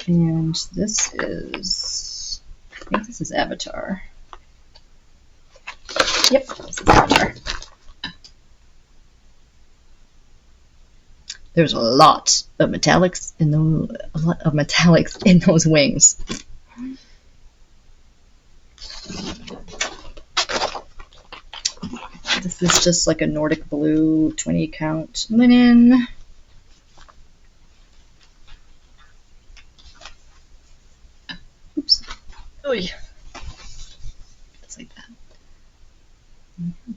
And this is, I think this is Avatar. Yep, this is Avatar. There's a lot of metallics in those wings. This is just like a Nordic blue 20 count linen. Oops. Oy. Just like that. Mm-hmm.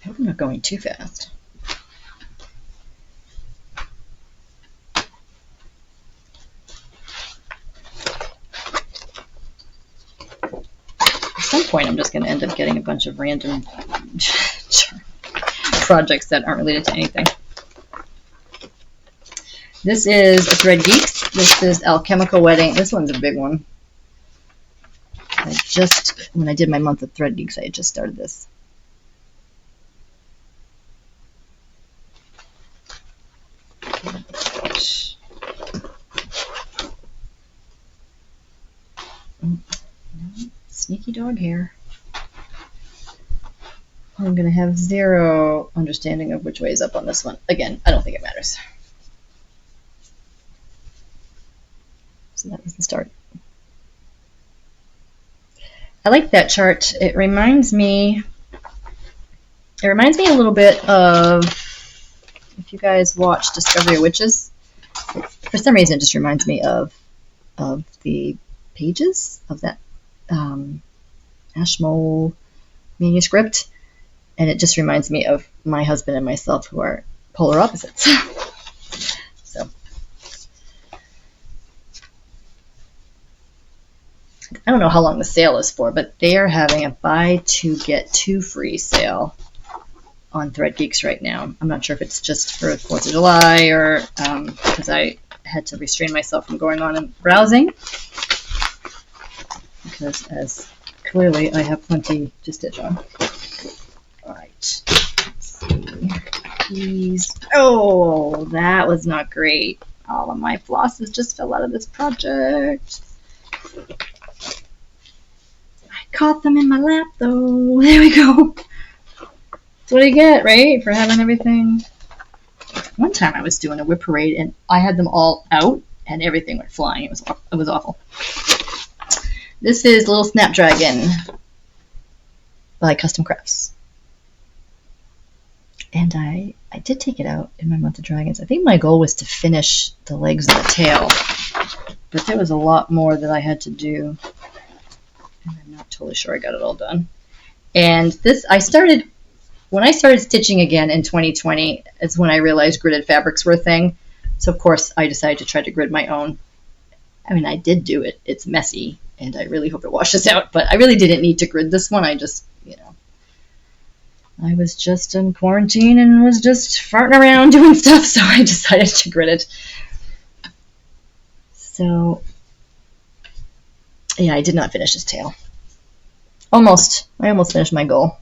I hope I'm not going too fast. At some point, I'm just going to end up getting a bunch of random projects that aren't related to anything. This is a Thread Geeks. This is Alchemical Wedding. This one's a big one. When I did my month of Thread Geeks, I had just started this. Sneaky dog hair. I'm going to have zero understanding of which way is up on this one. Again, I don't think it matters. So that was the start. I like that chart. It reminds me a little bit of, if you guys watch Discovery of Witches, for some reason it just reminds me of the pages of that Ashmole manuscript, and it just reminds me of my husband and myself, who are polar opposites. So I don't know how long the sale is for, but they are having a buy two get two free sale on ThreadGeeks right now. I'm not sure if it's just for 4th of July or because I had to restrain myself from going on and browsing, because as clearly I have plenty to stitch on. All right, let's see. Please. Oh, that was not great. All of my flosses just fell out of this project. I caught them in my lap though. There we go. That's what you get, right? For having everything. One time I was doing a WIP parade and I had them all out and everything went flying. It was awful. This is Little Snapdragon by Custom Crafts. And I did take it out in my month of dragons. I think my goal was to finish the legs and the tail, but there was a lot more that I had to do, and I'm not totally sure I got it all done. And this, when I started stitching again in 2020, is when I realized gridded fabrics were a thing. So of course I decided to try to grid my own. I mean, I did do it. It's messy, and I really hope it washes out, but I really didn't need to grid this one. I just, I was just in quarantine and was just farting around doing stuff, so I decided to grid it. So, yeah, I did not finish his tail. Almost. I almost finished my goal.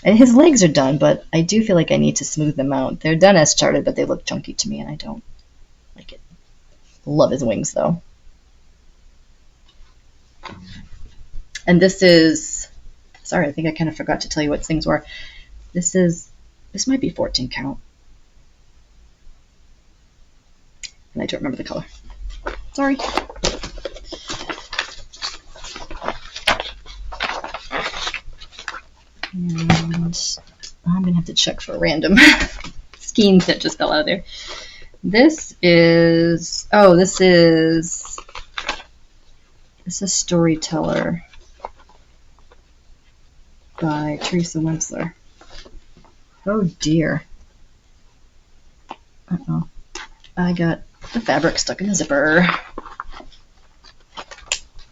And his legs are done, but I do feel like I need to smooth them out. They're done as charted, but they look chunky to me, and I don't like it. Love his wings, though. And this is... Sorry, I think I kind of forgot to tell you what things were. This might be 14 count. And I don't remember the color. Sorry. And I'm going to have to check for random skeins that just fell out of there. This is Storyteller by Teresa Winsler. Oh dear. Uh-oh. I got the fabric stuck in the zipper.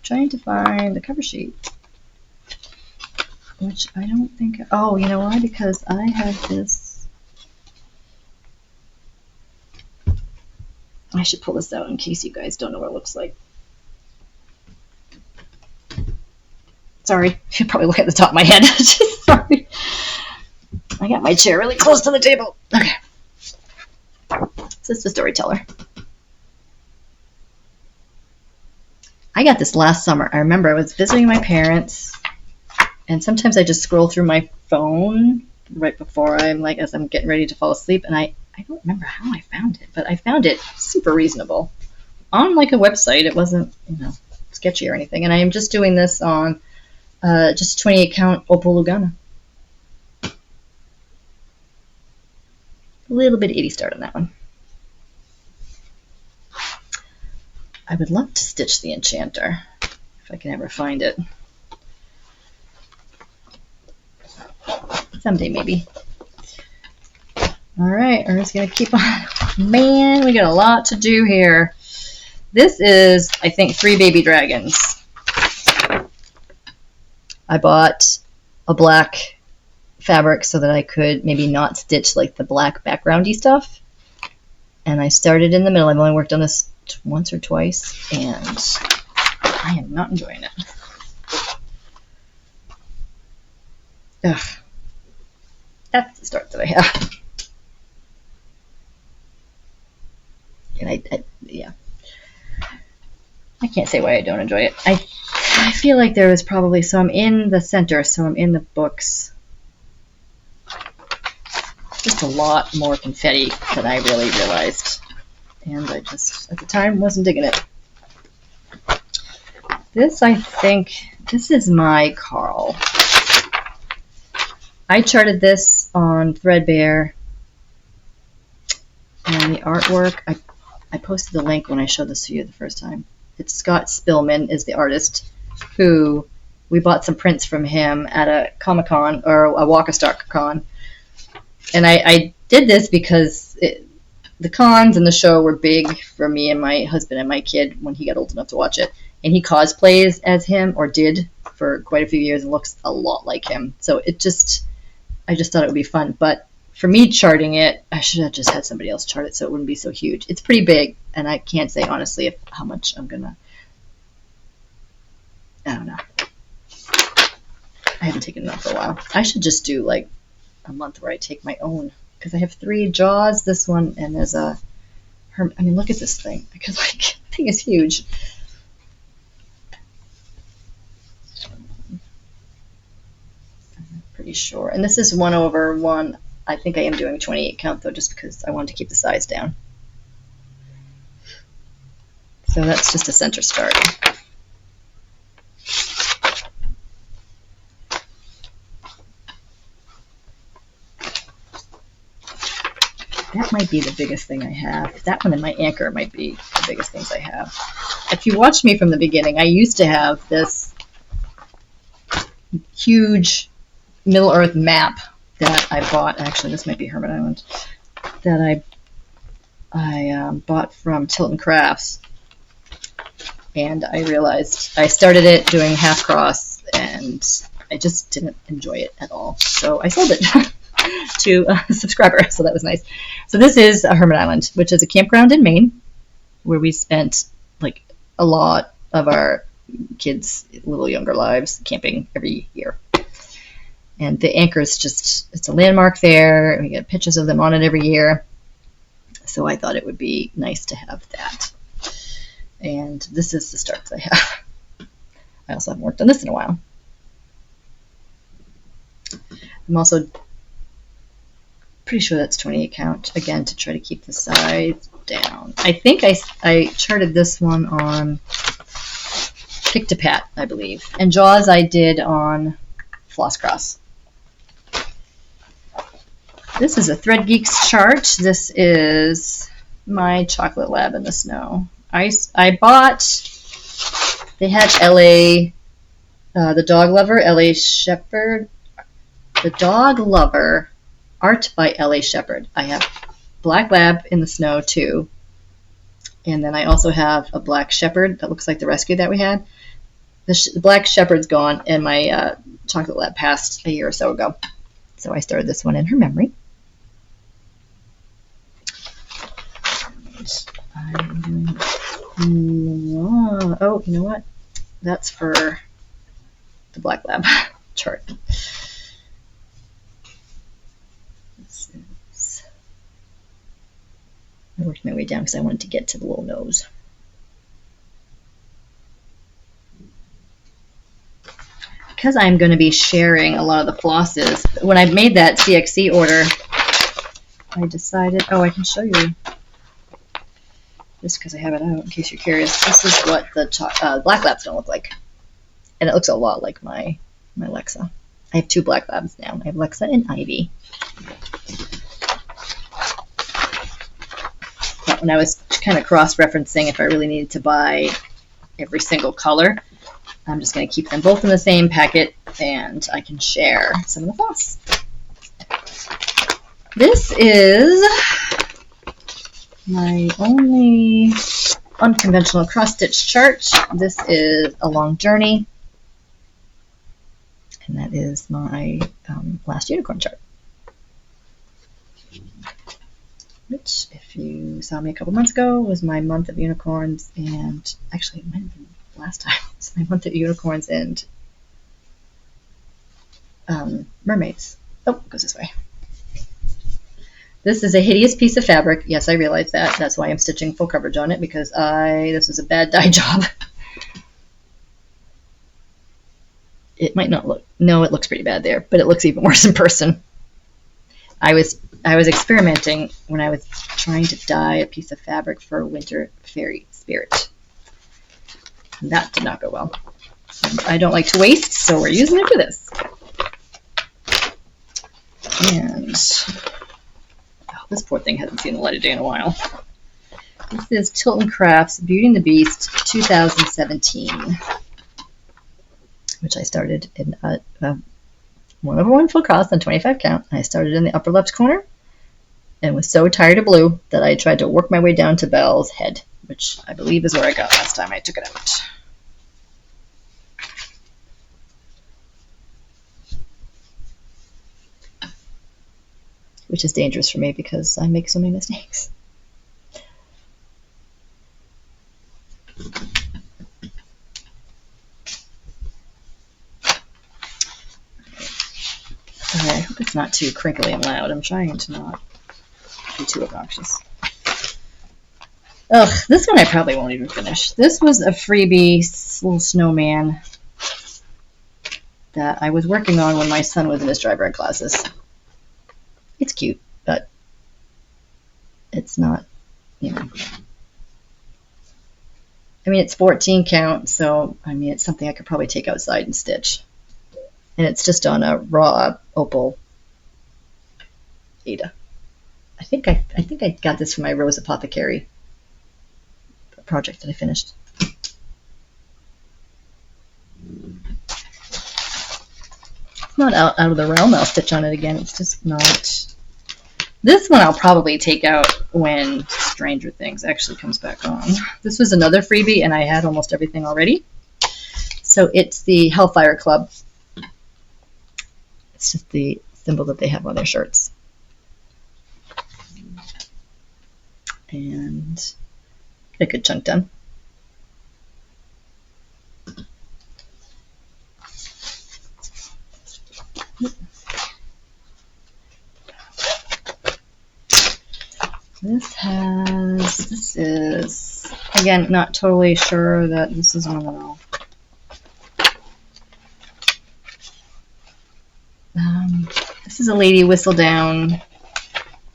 Trying to find the cover sheet, which I don't think... Oh, you know why? Because I have this... I should pull this out in case you guys don't know what it looks like. Sorry, you probably look at the top of my head. Sorry. I got my chair really close to the table. Okay. So it's the Storyteller. I got this last summer. I remember I was visiting my parents, and sometimes I just scroll through my phone right before as I'm getting ready to fall asleep, and I don't remember how I found it, but I found it super reasonable on like a website. It wasn't, sketchy or anything, and I am just doing this on just 28 count Opal Lugana. A little bit 80 start on that one. I would love to stitch the Enchanter if I can ever find it. Someday maybe. All right, we're just gonna keep on. Man, we got a lot to do here. This is, I think, 3 baby dragons. I bought a black fabric so that I could maybe not stitch like the black backgroundy stuff. And I started in the middle. I've only worked on this once or twice, and I am not enjoying it. Ugh. That's the start that I have. And yeah. I can't say why I don't enjoy it. I feel like there was probably, so I'm in the center, so I'm in the books. Just a lot more confetti than I really realized. And I just, at the time, wasn't digging it. This, I think, this is my Carl. I charted this on Threadbare. And the artwork, I posted the link when I showed this to you the first time. It's Scott Spillman is the artist, who we bought some prints from him at a Comic-Con, or a Walk-a-Stalk Con. And I did this because the cons and the show were big for me and my husband and my kid when he got old enough to watch it. And he cosplays as him, or did, for quite a few years, and looks a lot like him. So I just thought it would be fun. But for me charting it, I should have just had somebody else chart it so it wouldn't be so huge. It's pretty big, and I can't say honestly how much I'm gonna. I don't know. I haven't taken it off for a while. I should just do like a month where I take my own, because I have 3 jaws, this one, and there's a. I mean, look at this thing. Because like, the thing is huge. Pretty sure. And this is 1/1. I think I am doing 28 count though, just because I wanted to keep the size down. So that's just a center start. That might be the biggest thing I have. That one and my anchor might be the biggest things I have. If you watched me from the beginning, I used to have this huge Middle Earth map that I bought. Actually, this might be Hermit Island. That I bought from Tilton Crafts. And I realized I started it doing half cross, and I just didn't enjoy it at all. So I sold it to a subscriber, so that was nice. So this is a Hermit Island, which is a campground in Maine, where we spent like a lot of our kids' little younger lives camping every year. And the anchor is just, it's a landmark there. We get pictures of them on it every year. So I thought it would be nice to have that. And this is the starts I have. I also haven't worked on this in a while. I'm also pretty sure that's 28 count, again, to try to keep the size down. I think I charted this one on Pick to Pat, I believe. And jaws I did on Floss Cross. This is a Thread Geeks chart. This is my Chocolate Lab in the Snow. I bought, they had LA, the Dog Lover, LA Shepherd, the Dog Lover, art by LA Shepherd. I have Black Lab in the Snow too. And then I also have a Black Shepherd that looks like the rescue that we had. The Black Shepherd's gone, and my Chocolate Lab passed a year or so ago. So I started this one in her memory. I'm doing, oh, you know what? That's for the Black Lab chart. This is, I worked my way down because I wanted to get to the little nose. Because I'm going to be sharing a lot of the flosses, when I made that CXC order, I decided, oh, I can show you. Just because I have it out, in case you're curious. This is what the Black Lab's going to look like. And it looks a lot like my Lexa. I have 2 Black Labs now. I have Lexa and Ivy. But when I was kind of cross-referencing if I really needed to buy every single color, I'm just going to keep them both in the same packet, and I can share some of the floss. This is my only unconventional cross-stitch chart. This is A Long Journey, and that is my last unicorn chart, which, if you saw me a couple months ago, was my month of unicorns, and actually it might have been last time. It's my month of unicorns and mermaids. Oh, it goes this way. This is a hideous piece of fabric. Yes, I realize that. That's why I'm stitching full coverage on it, because this was a bad dye job. It might not look, no, it looks pretty bad there, but it looks even worse in person. I was experimenting when I was trying to dye a piece of fabric for a winter fairy spirit. And that did not go well. And I don't like to waste, so we're using it for this. And this poor thing hasn't seen the light of day in a while. This is Tilton Crafts Beauty and the Beast 2017, which I started in 1/1 full cross on 25 count. I started in the upper left corner and was so tired of blue that I tried to work my way down to Belle's head, which I believe is where I got last time I took it out. Which is dangerous for me because I make so many mistakes. Okay, I hope it's not too crinkly and loud. I'm trying to not be too obnoxious. Ugh, this one I probably won't even finish. This was a freebie little snowman that I was working on when my son was in his driver ed classes. It's cute, but it's not, you know. I mean, it's 14 count, so, I mean, it's something I could probably take outside and stitch. And it's just on a raw opal Ada. I think I got this from my Rose Apothecary project that I finished. It's not out of the realm. I'll stitch on it again. It's just not. This one I'll probably take out when Stranger Things actually comes back on. This was another freebie, and I had almost everything already. So it's the Hellfire Club. It's just the symbol that they have on their shirts. And a good chunk done. This is, again, not totally sure that this is one that I'll, this is a Lady Whistledown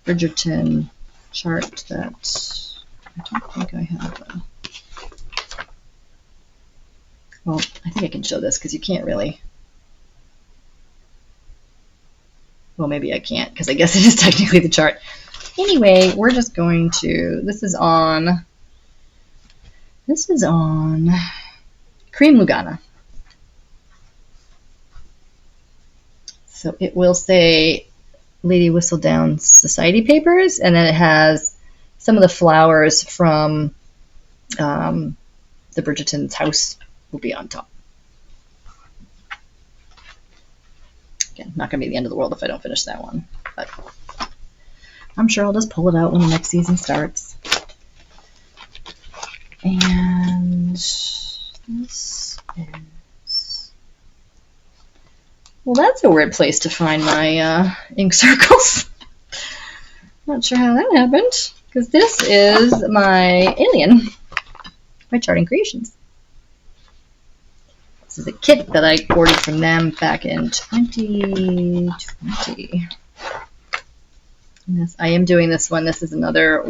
Bridgerton chart that I don't think I have. Well, I think I can show this because you can't really. Well, maybe I can't because I guess it is technically the chart. Anyway, we're just going to. This is on Cream Lugana. So it will say Lady Whistledown Society Papers, and then it has some of the flowers from the Bridgerton's house will be on top. Again, not going to be the end of the world if I don't finish that one, but I'm sure I'll just pull it out when the next season starts. And this is... Well, that's a weird place to find my ink circles. Not sure how that happened, because this is my Alien, my Charting Creations. This is a kit that I ordered from them back in 2020. Yes, I am doing this one. This is another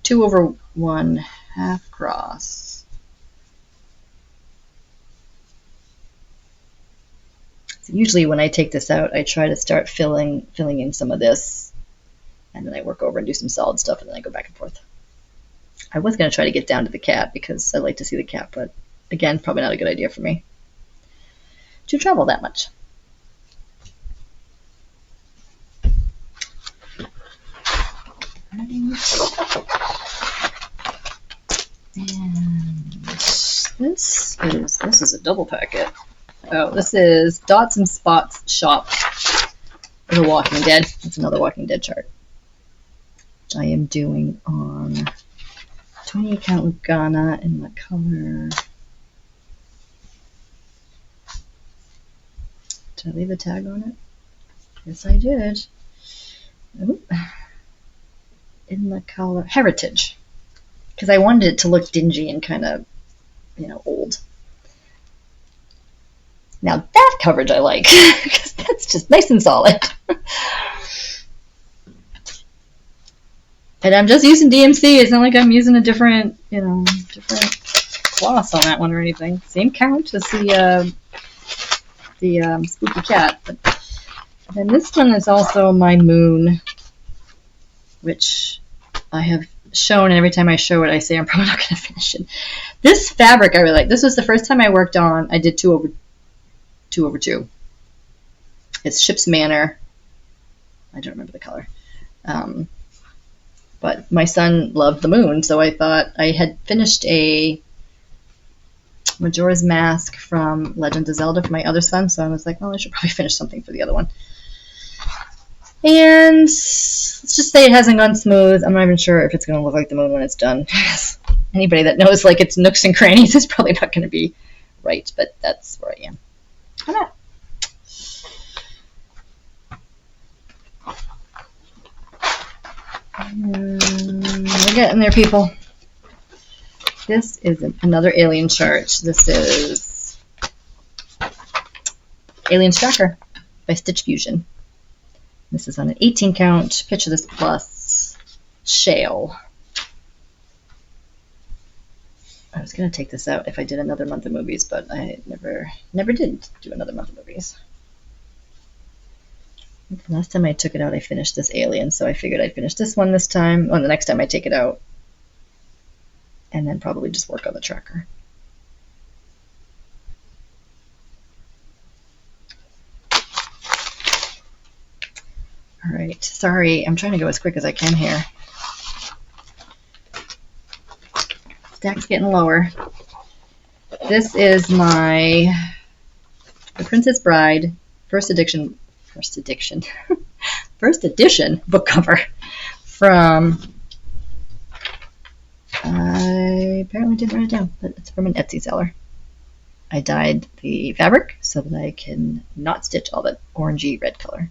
2/1 half cross. So usually when I take this out, I try to start filling in some of this, and then I work over and do some solid stuff, and then I go back and forth. I was going to try to get down to the cat because I like to see the cat, but again, probably not a good idea for me to travel that much. And this is a double packet. Oh, this is Dots and Spots Shop. The Walking Dead. It's another Walking Dead chart, which I am doing on 20 count Lugana in the color. Did I leave a tag on it? Yes, I did. Oop. In the color Heritage, because I wanted it to look dingy and kind of, old. Now that coverage I like, because that's just nice and solid. And I'm just using DMC. It's not like I'm using a different gloss on that one or anything. Same count as the Spooky Cat. But then this one is also my Moon, which I have shown, and every time I show it, I say I'm probably not going to finish it. This fabric I really like. This was the first time I worked on. I did 2/2. It's Ship's Manor. I don't remember the color. But my son loved the moon, so I thought I had finished a Majora's Mask from Legend of Zelda for my other son, so I was like, well, I should probably finish something for the other one. And let's just say it hasn't gone smooth. I'm not even sure if it's going to look like the moon when it's done. Anybody that knows like its nooks and crannies is probably not going to be right, but that's where I am. Come on. We're getting there, people. This is another alien chart. This is Alien Tracker by Stitch Fusion. This is on an 18 count, Picture This Plus shale. I was going to take this out if I did another month of movies, but I never did do another month of movies. The last time I took it out, I finished this alien, so I figured I'd finish this one this time. Oh, the next time I take it out. And then probably just work on the tracker. All right, sorry, I'm trying to go as quick as I can here. Stack's getting lower. This is The Princess Bride first edition book cover from, I apparently didn't write it down, but it's from an Etsy seller. I dyed the fabric so that I can not stitch all that orangey red color.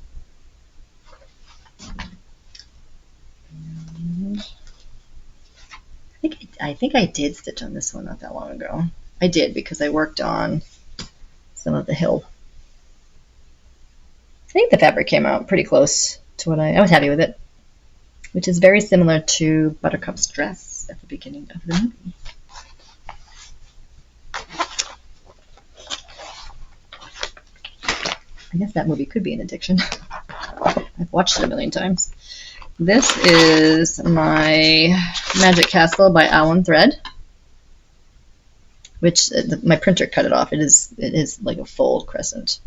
I think I did stitch on this one not that long ago. I did because I worked on some of the hill. I think the fabric came out pretty close to what I was happy with it, which is very similar to Buttercup's dress at the beginning of the movie. I guess that movie could be an addiction. I've watched it a million times. This is my Magic Castle by Allen Thread, which my printer cut it off. It is like a full crescent.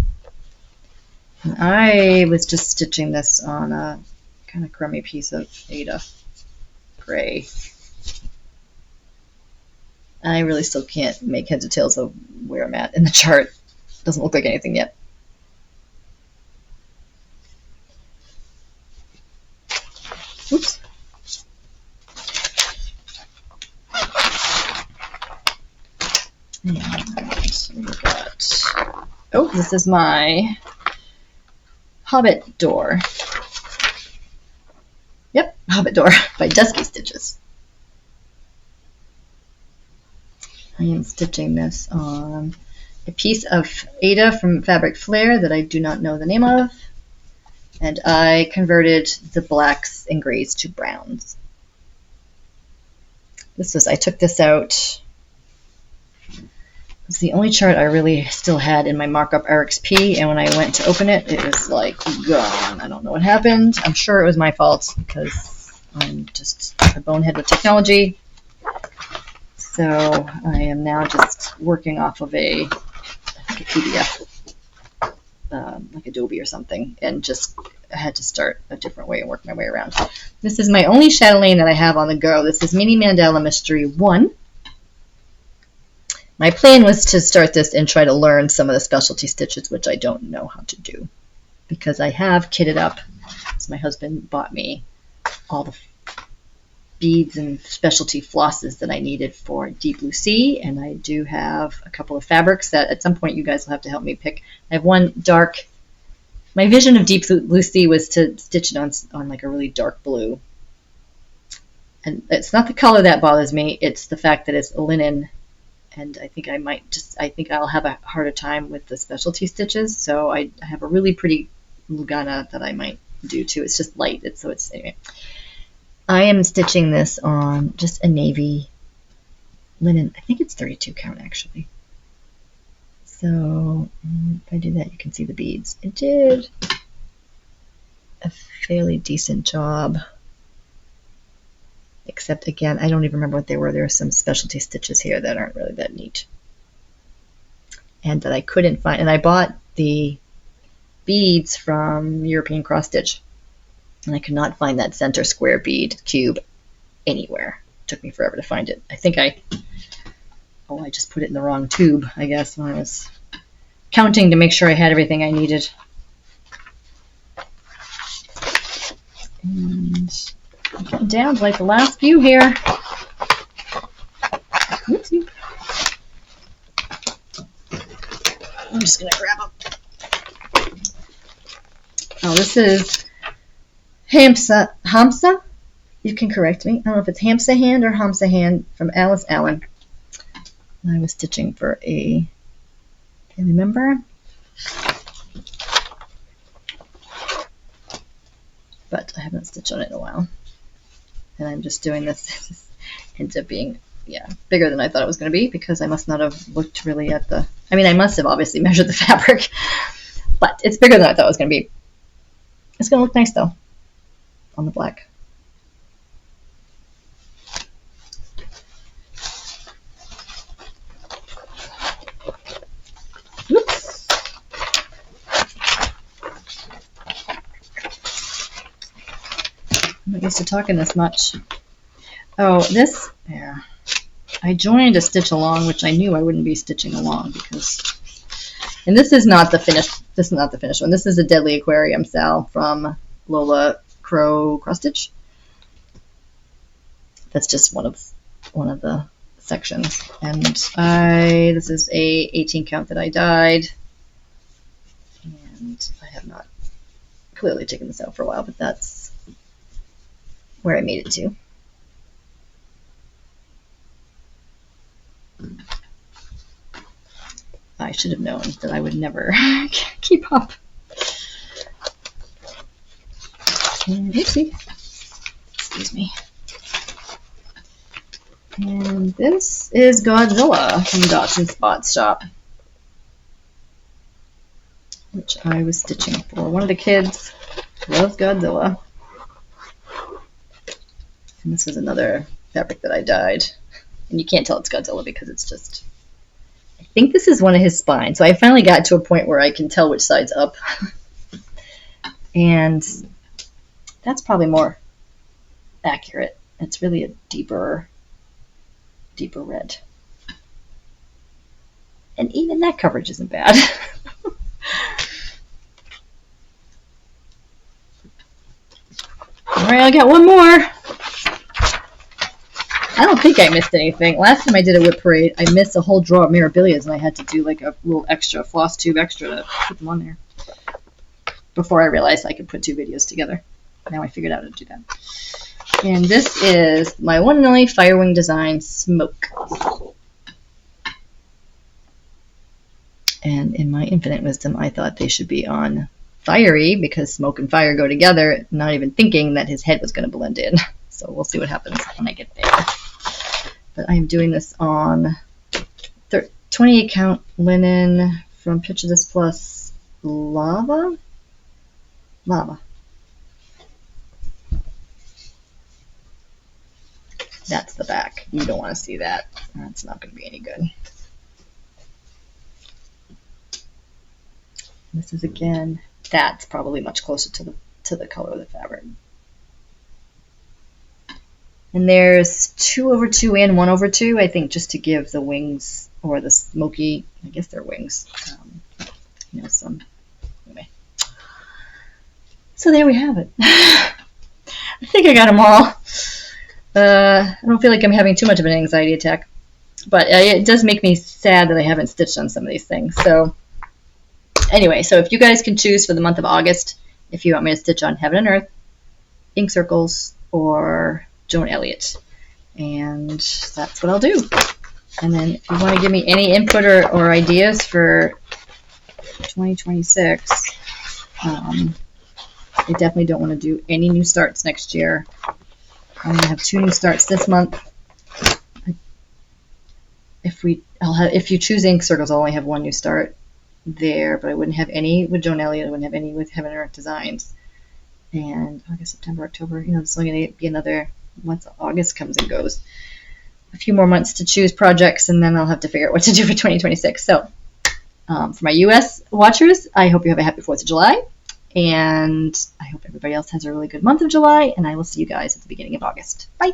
And I was just stitching this on a kind of crummy piece of Ada gray. I really still can't make heads or tails of where I'm at in the chart. Doesn't look like anything yet. Oops. And we've got, oh, this is my Hobbit Door. Yep, Hobbit Door by Dusky Stitches. I am stitching this on a piece of Ada from Fabric Flair that I do not know the name of. And I converted the blacks and grays to browns. I took this out. It's the only chart I really still had in my markup RXP, and when I went to open it, it was like gone. I don't know what happened. I'm sure it was my fault because I'm just a bonehead with technology. So I am now just working off of a PDF. Like Adobe or something, and just I had to start a different way and work my way around. This is my only chatelaine that I have on the go. This is Mini Mandala Mystery 1. My plan was to start this and try to learn some of the specialty stitches, which I don't know how to do, because I have kitted up. So my husband bought me all the beads and specialty flosses that I needed for Deep Blue Sea, and I do have a couple of fabrics that at some point you guys will have to help me pick. I have one dark. My vision of Deep Blue Sea was to stitch it on like a really dark blue, and it's not the color that bothers me, it's the fact that it's linen, and I think I'll have a harder time with the specialty stitches, so I have a really pretty Lugana that I might do too. It's just light, anyway. I am stitching this on just a navy linen. I think it's 32 count actually. So if I do that, you can see the beads. It did a fairly decent job. Except again, I don't even remember what they were. There are some specialty stitches here that aren't really that neat. And that I couldn't find. And I bought the beads from European cross stitch, and I could not find that center square bead cube anywhere. It took me forever to find it. I think I just put it in the wrong tube, I guess, when I was counting to make sure I had everything I needed. And I'm getting down to like the last few here. Oopsie. I'm just going to grab them. Oh, this is Hamsa. You can correct me. I don't know if it's Hamsa Hand or Hamsa Hand from Alice Allen. I was stitching for a family member. But I haven't stitched on it in a while. And I'm just doing this. This ends up being, yeah, bigger than I thought it was going to be because I must not have looked really at the, I mean, I must have obviously measured the fabric, but it's bigger than I thought it was going to be. It's going to look nice though on the black. Oops. I'm not used to talking this much. Oh, this, yeah. I joined a stitch along, which I knew I wouldn't be stitching along because, and this is not the finished, this is not the finished one. This is a Deadly Aquarium Sal from Lola Crow Cross Stitch. That's just one of the sections. And this is a 18 count that I dyed. And I have not clearly taken this out for a while, but that's where I made it to. I should have known that I would never keep up. And oopsie. Excuse me. And this is Godzilla from Dots and Spots Shop, which I was stitching for one of the kids. Loves Godzilla. And this is another fabric that I dyed. And you can't tell it's Godzilla because it's just, I think this is one of his spines. So I finally got to a point where I can tell which side's up. And that's probably more accurate. It's really a deeper red. And even that coverage isn't bad. All right, I got one more. I don't think I missed anything. Last time I did a WIP parade, I missed a whole drawer of Mirabilias, and I had to do like a little extra Flosstube extra to put them on there. Before I realized I could put two videos together. Now I figured out how to do that. And this is my one and only Firewing Design Smoke. And in my infinite wisdom, I thought they should be on Fiery because smoke and fire go together, not even thinking that his head was going to blend in. So we'll see what happens when I get there. But I am doing this on 28 count linen from Picture This Plus Lava. That's the back. You don't want to see that. That's not going to be any good. This is again, that's probably much closer to the color of the fabric. And there's 2/2 and 1/2, I think, just to give the wings or the smoky, I guess they're wings, you know, some, anyway. So there we have it. I think I got them all. I don't feel like I'm having too much of an anxiety attack, but it does make me sad that I haven't stitched on some of these things. So anyway, so if you guys can choose for the month of August, if you want me to stitch on Heaven and Earth, Ink Circles, or Joan Elliott, and that's what I'll do. And then if you want to give me any input or ideas for 2026, I definitely don't want to do any new starts next year. I'm going to have 2 new starts this month. If you choose Ink Circles, I'll only have 1 new start there, but I wouldn't have any with Joan Elliott. I wouldn't have any with Heaven and Earth Designs. And August, September, October, you know, it's only going to be another, once August comes and goes, a few more months to choose projects, and then I'll have to figure out what to do for 2026. So For my US watchers, I hope you have a happy 4th of July. And I hope everybody else has a really good month of July. And I will see you guys at the beginning of August. Bye.